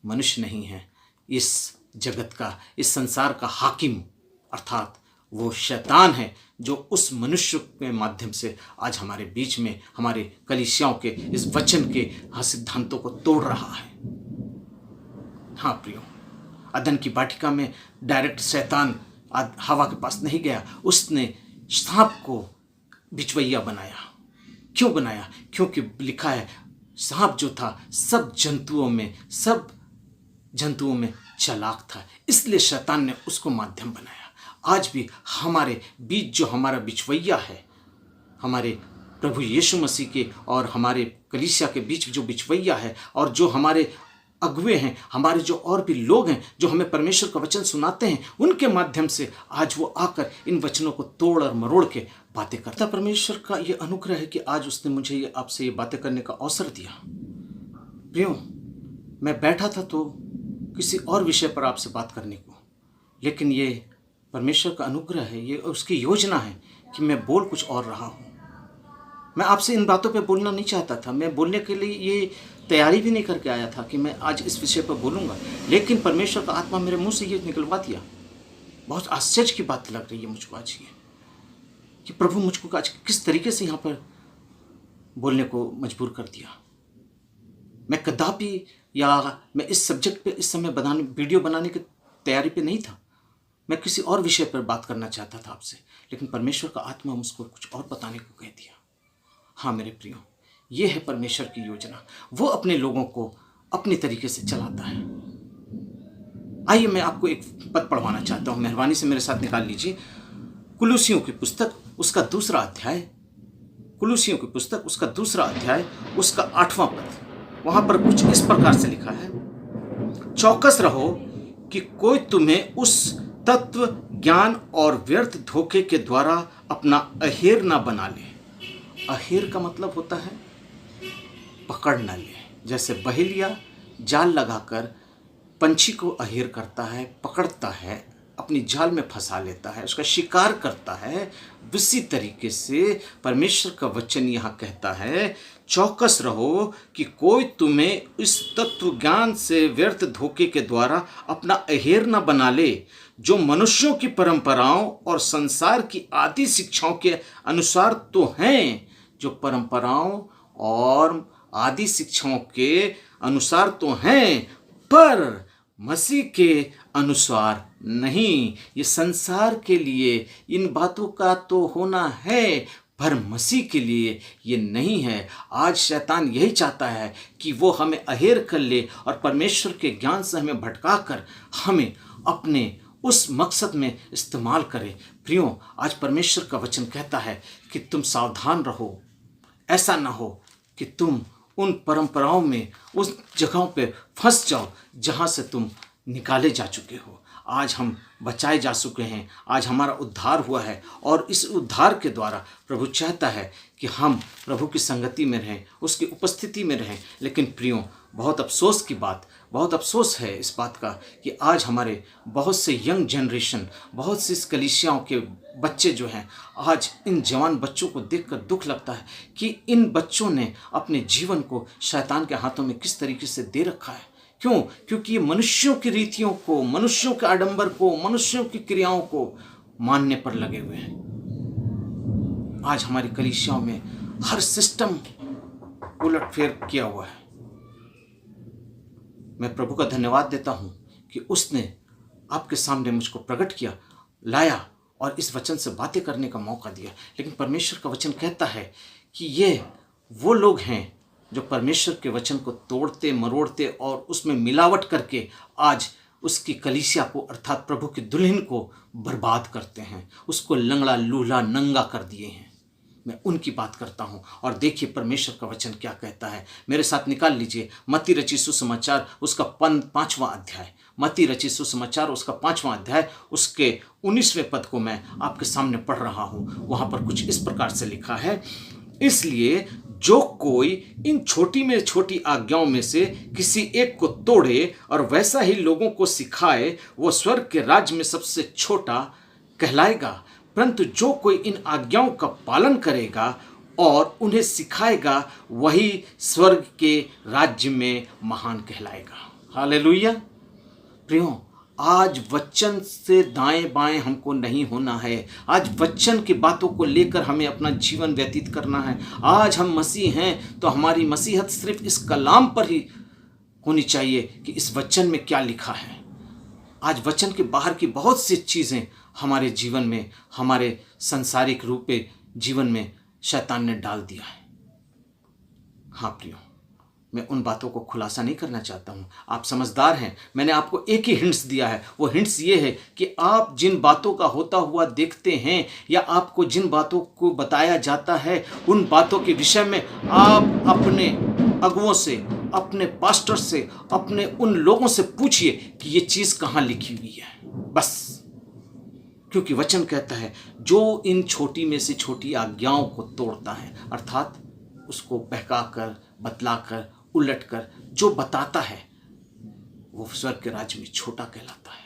मनुष्य नहीं है, इस जगत का, इस संसार का हाकिम, अर्थात वो शैतान है, जो उस मनुष्य के माध्यम से आज हमारे बीच में, हमारे कलीसियाओं के इस वचन के सिद्धांतों को तोड़ रहा है। हाँ प्रियो, अदन की वाटिका में डायरेक्ट शैतान हवा के पास नहीं गया, उसने सांप को बिचवैया बनाया। क्यों बनाया? क्योंकि लिखा है, सांप जो था सब जंतुओं में चालाक था, इसलिए शैतान ने उसको माध्यम बनाया। आज भी हमारे बीच जो हमारा बिचवैया है, हमारे प्रभु यीशु मसीह के और हमारे कलीसिया के बीच जो बिचवैया है, और जो हमारे अगुवे हैं, हमारे जो और भी लोग हैं जो हमें परमेश्वर का वचन सुनाते हैं, उनके माध्यम से आज वो आकर इन वचनों को तोड़ और मरोड़ के बातें करता। परमेश्वर का ये अनुग्रह है कि आज उसने मुझे आपसे ये बातें करने का अवसर दिया। प्रियो, मैं बैठा था तो किसी और विषय पर आपसे बात करने को, लेकिन ये परमेश्वर का अनुग्रह है, ये उसकी योजना है कि मैं बोल कुछ और रहा हूँ। मैं आपसे इन बातों पे बोलना नहीं चाहता था, मैं बोलने के लिए ये तैयारी भी नहीं करके आया था कि मैं आज इस विषय पर बोलूँगा, लेकिन परमेश्वर का आत्मा मेरे मुंह से ये निकलवा दिया बहुत आश्चर्य की बात लग रही है मुझको आज ये, कि प्रभु मुझको आज किस तरीके से यहाँ पर बोलने को मजबूर कर दिया। मैं कदापि या मैं इस सब्जेक्ट पे इस समय वीडियो बनाने की तैयारी पे नहीं था। मैं किसी और विषय पर बात करना चाहता था आपसे, लेकिन परमेश्वर का आत्मा मुझको कुछ और बताने को कह दिया। हाँ मेरे प्रियो, ये है परमेश्वर की योजना। वो अपने लोगों को अपनी तरीके से चलाता है। आइए मैं आपको एक पद पढ़वाना चाहता हूँ, मेहरबानी से मेरे साथ निकाल लीजिए। कुलूसियों की पुस्तक उसका दूसरा अध्याय, कुलूसियों की पुस्तक उसका दूसरा अध्याय उसका 8वां पद। वहां पर कुछ इस प्रकार से लिखा है, चौकस रहो कि कोई तुम्हें उस तत्व ज्ञान और व्यर्थ धोखे के द्वारा अपना अहेर ना बना ले। अहेर का मतलब होता है पकड़ ना ले। जैसे बहेलिया जाल लगाकर पंछी को अहेर करता है, पकड़ता है, अपनी जाल में फंसा लेता है, उसका शिकार करता है, उसी तरीके से परमेश्वर का वचन यहाँ कहता है, चौकस रहो कि कोई तुम्हें इस तत्व ज्ञान से व्यर्थ धोखे के द्वारा अपना अहेर न बना ले, जो मनुष्यों की परंपराओं और संसार की आदि शिक्षाओं के अनुसार तो हैं, जो परंपराओं और आदि शिक्षाओं के अनुसार तो हैं, पर मसीह के अनुसार नहीं। ये संसार के लिए इन बातों का तो होना है, पर मसीह के लिए ये नहीं है। आज शैतान यही चाहता है कि वो हमें अहेर कर ले और परमेश्वर के ज्ञान से हमें भटकाकर हमें अपने उस मकसद में इस्तेमाल करे। प्रियो, आज परमेश्वर का वचन कहता है कि तुम सावधान रहो, ऐसा ना हो कि तुम उन परंपराओं में, उस जगहों पे फंस जाओ जहाँ से तुम निकाले जा चुके हो। आज हम बचाए जा चुके हैं, आज हमारा उद्धार हुआ है और इस उद्धार के द्वारा प्रभु चाहता है कि हम प्रभु की संगति में रहें, उसकी उपस्थिति में रहें। लेकिन प्रियो, बहुत अफसोस की बात, बहुत अफसोस है इस बात का कि आज हमारे बहुत से यंग जनरेशन, बहुत सी कलीसियाओं के बच्चे जो हैं, आज इन जवान बच्चों को देखकर दुख लगता है कि इन बच्चों ने अपने जीवन को शैतान के हाथों में किस तरीके से दे रखा है। क्यों? क्योंकि ये मनुष्यों की रीतियों को, मनुष्यों के आडंबर को, मनुष्यों की क्रियाओं को मानने पर लगे हुए हैं। आज हमारी कलीसियाओं में हर सिस्टम उलटफेर किया हुआ है। मैं प्रभु का धन्यवाद देता हूं कि उसने आपके सामने मुझको प्रकट किया, लाया और इस वचन से बातें करने का मौका दिया। लेकिन परमेश्वर का वचन कहता है कि ये वो लोग हैं जो परमेश्वर के वचन को तोड़ते मरोड़ते और उसमें मिलावट करके आज उसकी कलीसिया को, अर्थात प्रभु की दुल्हन को बर्बाद करते हैं, उसको लंगड़ा लूला नंगा कर दिए हैं। मैं उनकी बात करता हूं। और देखिए परमेश्वर का वचन क्या कहता है, मेरे साथ निकाल लीजिए मत्ती रचित सुसमाचार उसका 5वां अध्याय, मत्ती रचित सुसमाचार उसका 5वां अध्याय उसके 19वें पद को मैं आपके सामने पढ़ रहा हूं। वहां पर कुछ इस प्रकार से लिखा है, इसलिए जो कोई इन छोटी में छोटी आज्ञाओं में से किसी एक को तोड़े और वैसा ही लोगों को सिखाए, वो स्वर्ग के राज्य में सबसे छोटा कहलाएगा। परंतु जो कोई इन आज्ञाओं का पालन करेगा और उन्हें सिखाएगा, वही स्वर्ग के राज्य में महान कहलाएगा। हालेलुया। प्रियो, आज वचन से दाएं बाएं हमको नहीं होना है। आज वचन की बातों को लेकर हमें अपना जीवन व्यतीत करना है। आज हम मसीह हैं तो हमारी मसीहत सिर्फ इस कलाम पर ही होनी चाहिए कि इस वचन में क्या लिखा है। आज वचन के बाहर की बहुत सी चीज़ें हमारे जीवन में, हमारे सांसारिक रूप में जीवन में शैतान ने डाल दिया है। हाँ प्रियो, मैं उन बातों को खुलासा नहीं करना चाहता हूँ। आप समझदार हैं। मैंने आपको एक ही हिंट्स दिया है। वो हिंट्स ये है कि आप जिन बातों का होता हुआ देखते हैं या आपको जिन बातों को बताया जाता है, उन बातों के विषय में आप अपने अगुओं से, अपने पास्टर से, अपने उन लोगों से पूछिए कि ये चीज़ कहाँ लिखी हुई है। बस, क्योंकि वचन कहता है जो इन छोटी में से छोटी आज्ञाओं को तोड़ता है, अर्थात उसको बहकाकर, बतलाकर, उलटकर जो बताता है, वो स्वर्ग के राज्य में छोटा कहलाता है।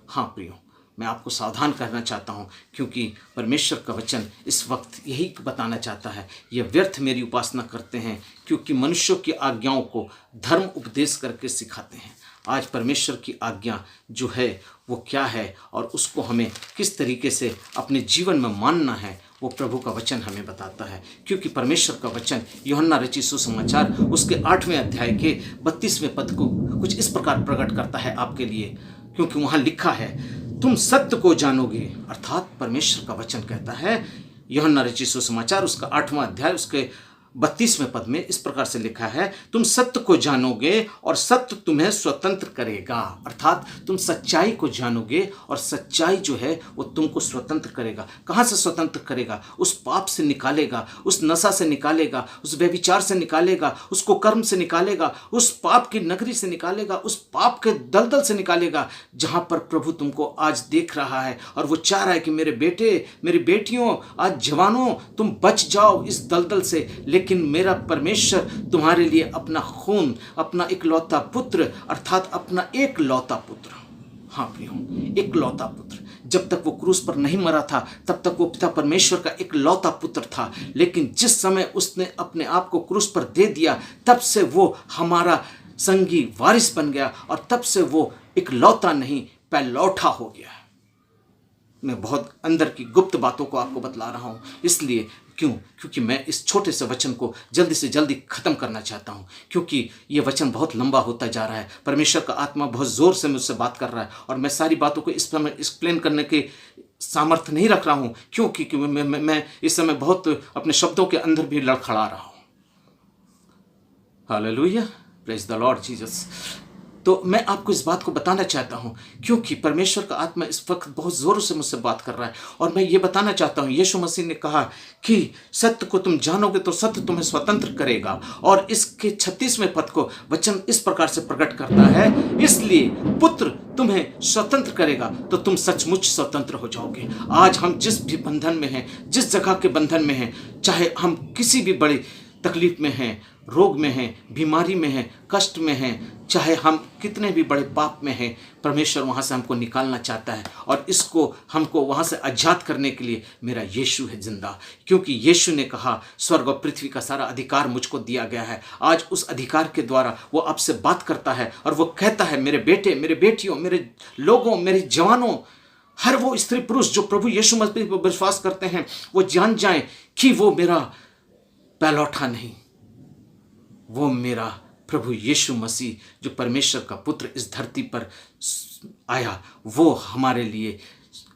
हाँ प्रियो, मैं आपको सावधान करना चाहता हूँ, क्योंकि परमेश्वर का वचन इस वक्त यही बताना चाहता है, ये व्यर्थ मेरी उपासना करते हैं क्योंकि मनुष्यों की आज्ञाओं को धर्म उपदेश करके सिखाते हैं। आज परमेश्वर की आज्ञा जो है वो क्या है और उसको हमें किस तरीके से अपने जीवन में मानना है, वो प्रभु का वचन हमें बताता है। क्योंकि परमेश्वर का वचन यूहन्ना रचित सुसमाचार उसके 8वें अध्याय के 32वें पद को कुछ इस प्रकार प्रकट करता है आपके लिए। क्योंकि वहाँ लिखा है, तुम सत्य को जानोगे, अर्थात परमेश्वर का वचन कहता है, यूहन्ना रचित सुसमाचार उसका 8वां अध्याय उसके 32वें पद में इस प्रकार से लिखा है, तुम सत्य को जानोगे और सत्य तुम्हें स्वतंत्र करेगा। अर्थात तुम सच्चाई को जानोगे और सच्चाई जो है वो तुमको स्वतंत्र करेगा। कहाँ से स्वतंत्र करेगा? उस पाप से निकालेगा, उस नशा से निकालेगा, उस व्यभिचार से निकालेगा, उस कुकर्म से निकालेगा, उस पाप की नगरी से निकालेगा, उस पाप के दलदल से निकालेगा जहाँ पर प्रभु तुमको आज देख रहा है और वो चाह रहा है कि मेरे बेटे, मेरी बेटियों, आज जवानों, तुम बच जाओ इस दलदल से। लेकिन मेरा परमेश्वर तुम्हारे लिए अपना खून, अपना इकलौता पुत्र, अर्थात अपना एक लौता पुत्र, हाँ प्रियो, एक लौता पुत्र, जब तक वो क्रूस पर नहीं मरा था तब तक वो पिता परमेश्वर का एक लौता पुत्र था। लेकिन जिस समय उसने अपने आप को क्रूस पर दे दिया तब से वो हमारा संगी वारिस बन गया और तब से वो एक लौता नहीं पैलौठा हो गया। मैं बहुत अंदर की गुप्त बातों को आपको बतला रहा हूँ, इसलिए क्योंकि मैं इस छोटे से वचन को जल्दी से जल्दी ख़त्म करना चाहता हूँ, क्योंकि ये वचन बहुत लंबा होता जा रहा है। परमेश्वर का आत्मा बहुत ज़ोर से मुझसे बात कर रहा है और मैं सारी बातों को इस समय एक्सप्लेन करने के सामर्थ्य नहीं रख रहा हूँ, क्योंकि मैं इस समय बहुत अपने शब्दों के अंदर भी लड़खड़ा रहा हूँ। Hallelujah, praise the Lord Jesus. तो मैं आपको इस बात को बताना चाहता हूँ क्योंकि परमेश्वर का आत्मा इस वक्त बहुत ज़ोरों से मुझसे बात कर रहा है और मैं ये बताना चाहता हूँ, यीशु मसीह ने कहा कि सत्य को तुम जानोगे तो सत्य तुम्हें स्वतंत्र करेगा। और इसके 36वें पद को वचन इस प्रकार से प्रकट करता है, इसलिए पुत्र तुम्हें स्वतंत्र करेगा तो तुम सचमुच स्वतंत्र हो जाओगे। आज हम जिस भी बंधन में हैं, जिस जगह के बंधन में हैं, चाहे हम किसी भी बड़ी तकलीफ में हैं, रोग में हैं, बीमारी में हैं, कष्ट में हैं, चाहे हम कितने भी बड़े पाप में हैं, परमेश्वर वहाँ से हमको निकालना चाहता है और इसको हमको वहाँ से आजाद करने के लिए मेरा यीशु है जिंदा। क्योंकि यीशु ने कहा, स्वर्ग और पृथ्वी का सारा अधिकार मुझको दिया गया है। आज उस अधिकार के द्वारा वो आपसे बात करता है और वो कहता है, मेरे बेटे, मेरे बेटियों, मेरे लोगों, मेरे जवानों, हर वो स्त्री पुरुष जो प्रभु यीशु मसीह पर विश्वास करते हैं वो जान जाएं कि वो मेरा पैलौठा नहीं, वो मेरा प्रभु यीशु मसीह जो परमेश्वर का पुत्र इस धरती पर आया, वो हमारे लिए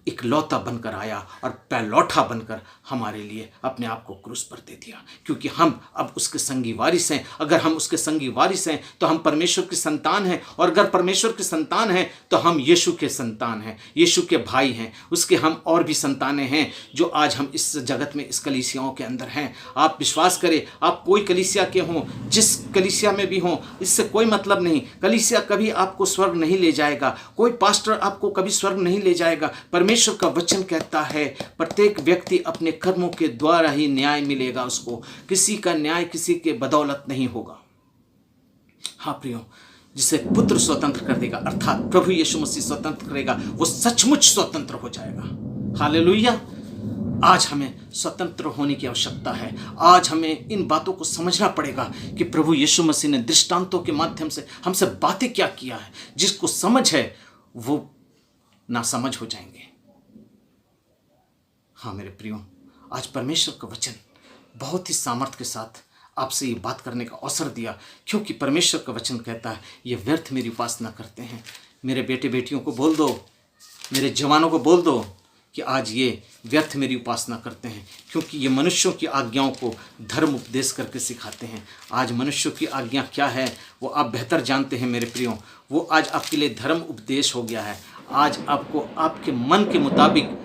इकलौता बनकर आया और पैलौठा बनकर हमारे लिए अपने आप को क्रूस पर दे दिया। क्योंकि हम अब उसके संगी वारिस हैं। अगर हम उसके संगी वारिस हैं तो हम परमेश्वर की संतान हैं, और अगर परमेश्वर की संतान हैं तो हम यीशु के संतान हैं, यीशु के भाई हैं, उसके हम और भी संतानें हैं जो आज हम इस जगत में, इस कलीसियाओं के अंदर हैं। आप विश्वास करें, आप कोई कलीसिया के हों, जिस कलीसिया में भी हों, इससे कोई मतलब नहीं। कलीसिया कभी आपको स्वर्ग नहीं ले जाएगा, कोई पास्टर आपको कभी स्वर्ग नहीं ले जाएगा। परमेश्वर का वचन कहता है, प्रत्येक व्यक्ति अपने कर्मों के द्वारा ही न्याय मिलेगा उसको, किसी का न्याय किसी के बदौलत नहीं होगा। हाँ प्रियो, जिसे पुत्र स्वतंत्र कर देगा, अर्थात प्रभु यीशु मसीह स्वतंत्र करेगा, वो सचमुच स्वतंत्र हो जाएगा। हालेलुया। आज हमें स्वतंत्र होने की आवश्यकता है। आज हमें इन बातों को समझना पड़ेगा कि प्रभु यीशु मसीह ने दृष्टांतों के माध्यम से हमसे बातें क्या किया है। जिसको समझ है वो ना समझ हो जाएंगे। हाँ मेरे प्रियो, आज परमेश्वर का वचन बहुत ही सामर्थ्य के साथ आपसे ये बात करने का अवसर दिया, क्योंकि परमेश्वर का वचन कहता है, ये व्यर्थ मेरी उपासना करते हैं। मेरे बेटे बेटियों को बोल दो, मेरे जवानों को बोल दो कि आज ये व्यर्थ मेरी उपासना करते हैं, क्योंकि ये मनुष्यों की आज्ञाओं को धर्म उपदेश करके सिखाते हैं। आज मनुष्यों की आज्ञा क्या है वो आप बेहतर जानते हैं मेरे प्रियो। वो आज आपके लिए धर्म उपदेश हो गया है। आज आपको आपके मन के मुताबिक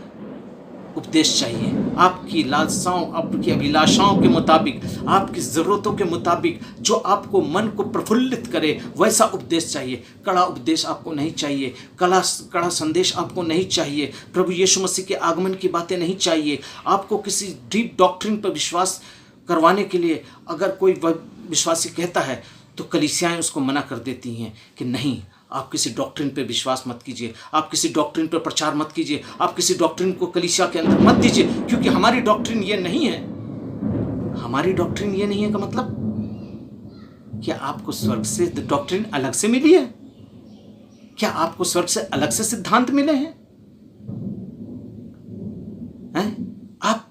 उपदेश चाहिए, आपकी लालसाओं, आपकी अभिलाषाओं के मुताबिक, आपकी ज़रूरतों के मुताबिक, जो आपको मन को प्रफुल्लित करे वैसा उपदेश चाहिए। कड़ा उपदेश आपको नहीं चाहिए, कड़ा संदेश आपको नहीं चाहिए, प्रभु यीशु मसीह के आगमन की बातें नहीं चाहिए। आपको किसी डीप डॉक्ट्रिन पर विश्वास करवाने के लिए अगर कोई विश्वासी कहता है तो कलीसियाएं उसको मना कर देती हैं कि नहीं, आप किसी डॉक्ट्रिन पे विश्वास मत कीजिए, आप किसी डॉक्ट्रिन पे प्रचार मत कीजिए, आप किसी डॉक्ट्रिन को कलीसिया के अंदर मत दीजिए, क्योंकि हमारी डॉक्ट्रिन ये नहीं है। हमारी डॉक्ट्रिन ये नहीं है का मतलब क्या आपको स्वर्ग से डॉक्ट्रिन अलग से मिली है? क्या आपको स्वर्ग से अलग से सिद्धांत मिले हैं? आप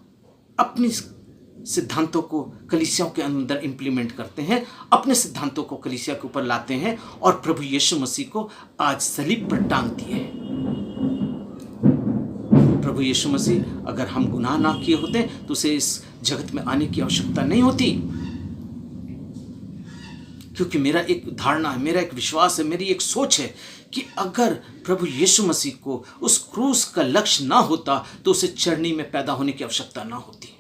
अपनी सिद्धांतों को कलीसियाओं के अंदर इंप्लीमेंट करते हैं, अपने सिद्धांतों को कलीसिया के ऊपर लाते हैं और प्रभु यीशु मसीह को आज सलीब पर टांग दिए। प्रभु यीशु मसीह अगर हम गुनाह ना किए होते तो उसे इस जगत में आने की आवश्यकता नहीं होती। क्योंकि मेरा एक धारणा है, मेरा एक विश्वास है, मेरी एक सोच है कि अगर प्रभु यीशु मसीह को उस क्रूस का लक्ष्य ना होता तो उसे चरनी में पैदा होने की आवश्यकता ना होती।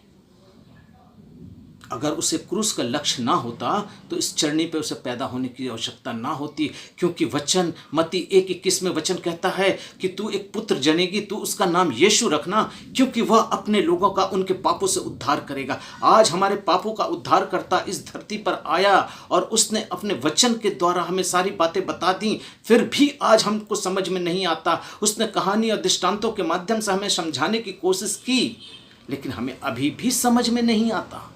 अगर उसे क्रूस का लक्ष्य ना होता तो इस चरनी पे उसे पैदा होने की आवश्यकता ना होती। क्योंकि वचन मत्ती 1:21 में वचन कहता है कि तू एक पुत्र जनेगी, तू उसका नाम यीशु रखना, क्योंकि वह अपने लोगों का उनके पापों से उद्धार करेगा। आज हमारे पापों का उद्धार करता इस धरती पर आया और उसने अपने वचन के द्वारा हमें सारी बातें बता दी, फिर भी आज हमको समझ में नहीं आता। उसने कहानी और दृष्टांतों के माध्यम से हमें समझाने की कोशिश की, लेकिन हमें अभी भी समझ में नहीं आता।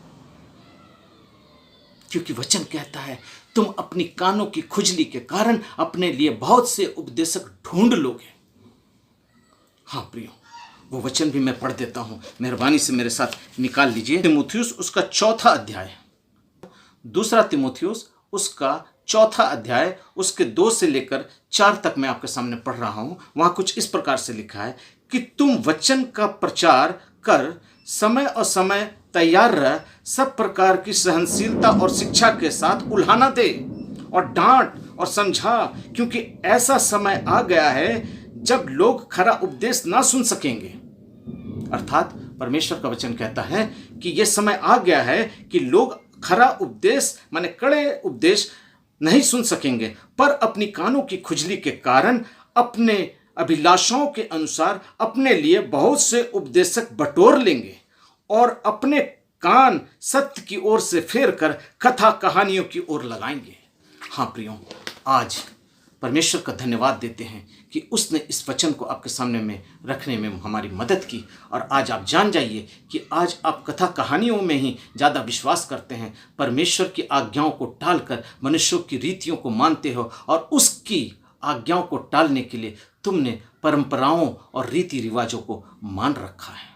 क्योंकि वचन कहता है तुम अपनी कानों की खुजली के कारण अपने लिए बहुत से उपदेशक ढूंढ लोगे। हाँ प्रियो, वो वचन भी मैं पढ़ देता हूं, मेहरबानी से मेरे साथ निकाल लीजिए। तीमुथियुस उसका 4था अध्याय, 2 तीमुथियुस उसका 4था अध्याय, उसके 2 से लेकर 4 तक मैं आपके सामने पढ़ रहा हूं। वहां कुछ इस प्रकार से लिखा है कि तुम वचन का प्रचार कर, समय और समय तैयार रह, सब प्रकार की सहनशीलता और शिक्षा के साथ उल्हाना दे और डांट और समझा, क्योंकि ऐसा समय आ गया है जब लोग खरा उपदेश ना सुन सकेंगे। अर्थात परमेश्वर का वचन कहता है कि यह समय आ गया है कि लोग खरा उपदेश माने कड़े उपदेश नहीं सुन सकेंगे, पर अपनी कानों की खुजली के कारण अपने अभिलाषाओं के अनुसार अपने लिए बहुत से उपदेशक बटोर लेंगे और अपने कान सत्य की ओर से फेर कर कथा कहानियों की ओर लगाएंगे। हाँ प्रियो, आज परमेश्वर का धन्यवाद देते हैं कि उसने इस वचन को आपके सामने में रखने में हमारी मदद की। और आज आप जान जाइए कि आज आप कथा कहानियों में ही ज़्यादा विश्वास करते हैं, परमेश्वर की आज्ञाओं को टालकर मनुष्यों की रीतियों को मानते हो और उसकी आज्ञाओं को टालने के लिए तुमने परंपराओं और रीति रिवाजों को मान रखा है।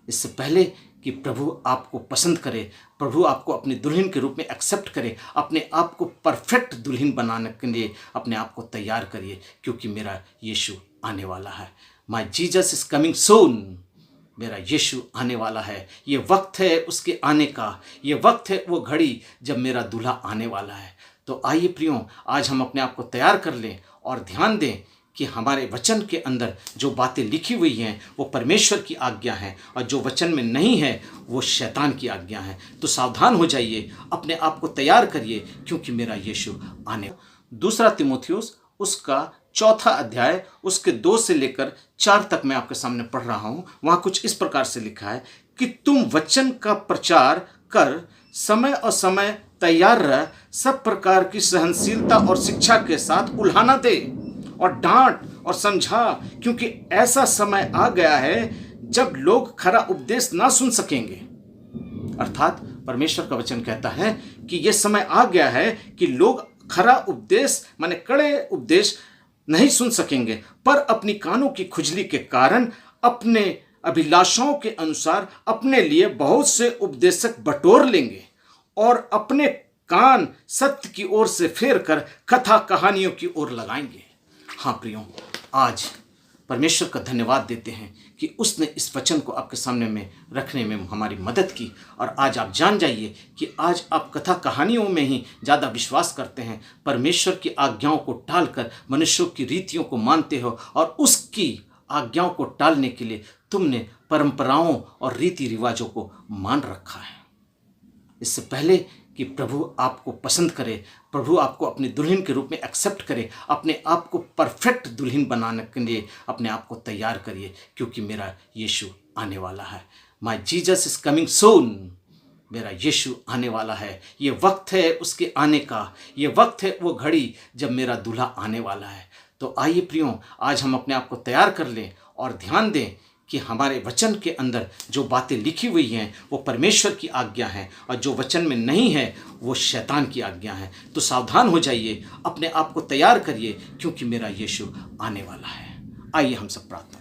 इससे पहले कि प्रभु आपको पसंद करे, प्रभु आपको अपनी दुल्हन के रूप में एक्सेप्ट करे, अपने आप को परफेक्ट दुल्हन बनाने के लिए अपने आप को तैयार करिए, क्योंकि मेरा यीशु आने वाला है। My Jesus is coming soon. मेरा यीशु आने वाला है। ये वक्त है उसके आने का, ये वक्त है वो घड़ी जब मेरा दूल्हा आने वाला है। तो आइए प्रियो, आज हम अपने आप को तैयार कर लें और ध्यान दें कि हमारे वचन के अंदर जो बातें लिखी हुई हैं वो परमेश्वर की आज्ञा हैं और जो वचन में नहीं है वो शैतान की आज्ञा है। तो सावधान हो जाइए, अपने आप को तैयार करिए, क्योंकि मेरा यीशु आने। 2 तीमुथियुस उसका 4था अध्याय, उसके 2 से लेकर 4 तक मैं आपके सामने पढ़ रहा हूँ। वहाँ कुछ इस प्रकार से लिखा है कि तुम वचन का प्रचार कर, समय और समय तैयार रह, सब प्रकार की सहनशीलता और शिक्षा के साथ उल्हाना दे और डांट और समझा, क्योंकि ऐसा समय आ गया है जब लोग खरा उपदेश ना सुन सकेंगे। अर्थात परमेश्वर का वचन कहता है कि यह समय आ गया है कि लोग खरा उपदेश माने कड़े उपदेश नहीं सुन सकेंगे, पर अपनी कानों की खुजली के कारण अपने अभिलाषाओं के अनुसार अपने लिए बहुत से उपदेशक बटोर लेंगे और अपने कान सत्य की ओर से फेर कर कथा कहानियों की ओर लगाएंगे। हाँ प्रियो, आज परमेश्वर का धन्यवाद देते हैं कि उसने इस वचन को आपके सामने में रखने में हमारी मदद की। और आज आप जान जाइए कि आज आप कथा कहानियों में ही ज़्यादा विश्वास करते हैं, परमेश्वर की आज्ञाओं को टालकर मनुष्यों की रीतियों को मानते हो और उसकी आज्ञाओं को टालने के लिए तुमने परंपराओं और रीति रिवाजों को मान रखा है। इससे पहले कि प्रभु आपको पसंद करे, प्रभु आपको अपनी दुल्हन के रूप में एक्सेप्ट करे, अपने आप को परफेक्ट दुल्हन बनाने के लिए अपने आप को तैयार करिए, क्योंकि मेरा यीशु आने वाला है। My Jesus is coming soon. मेरा यीशु आने वाला है। ये वक्त है उसके आने का, ये वक्त है वो घड़ी जब मेरा दूल्हा आने वाला है। तो आइए प्रियो, आज हम अपने आप को तैयार कर लें और ध्यान दें कि हमारे वचन के अंदर जो बातें लिखी हुई हैं वो परमेश्वर की आज्ञा हैं, और जो वचन में नहीं है वो शैतान की आज्ञा है। तो सावधान हो जाइए, अपने आप को तैयार करिए, क्योंकि मेरा यीशु आने वाला है। आइए हम सब प्रार्थना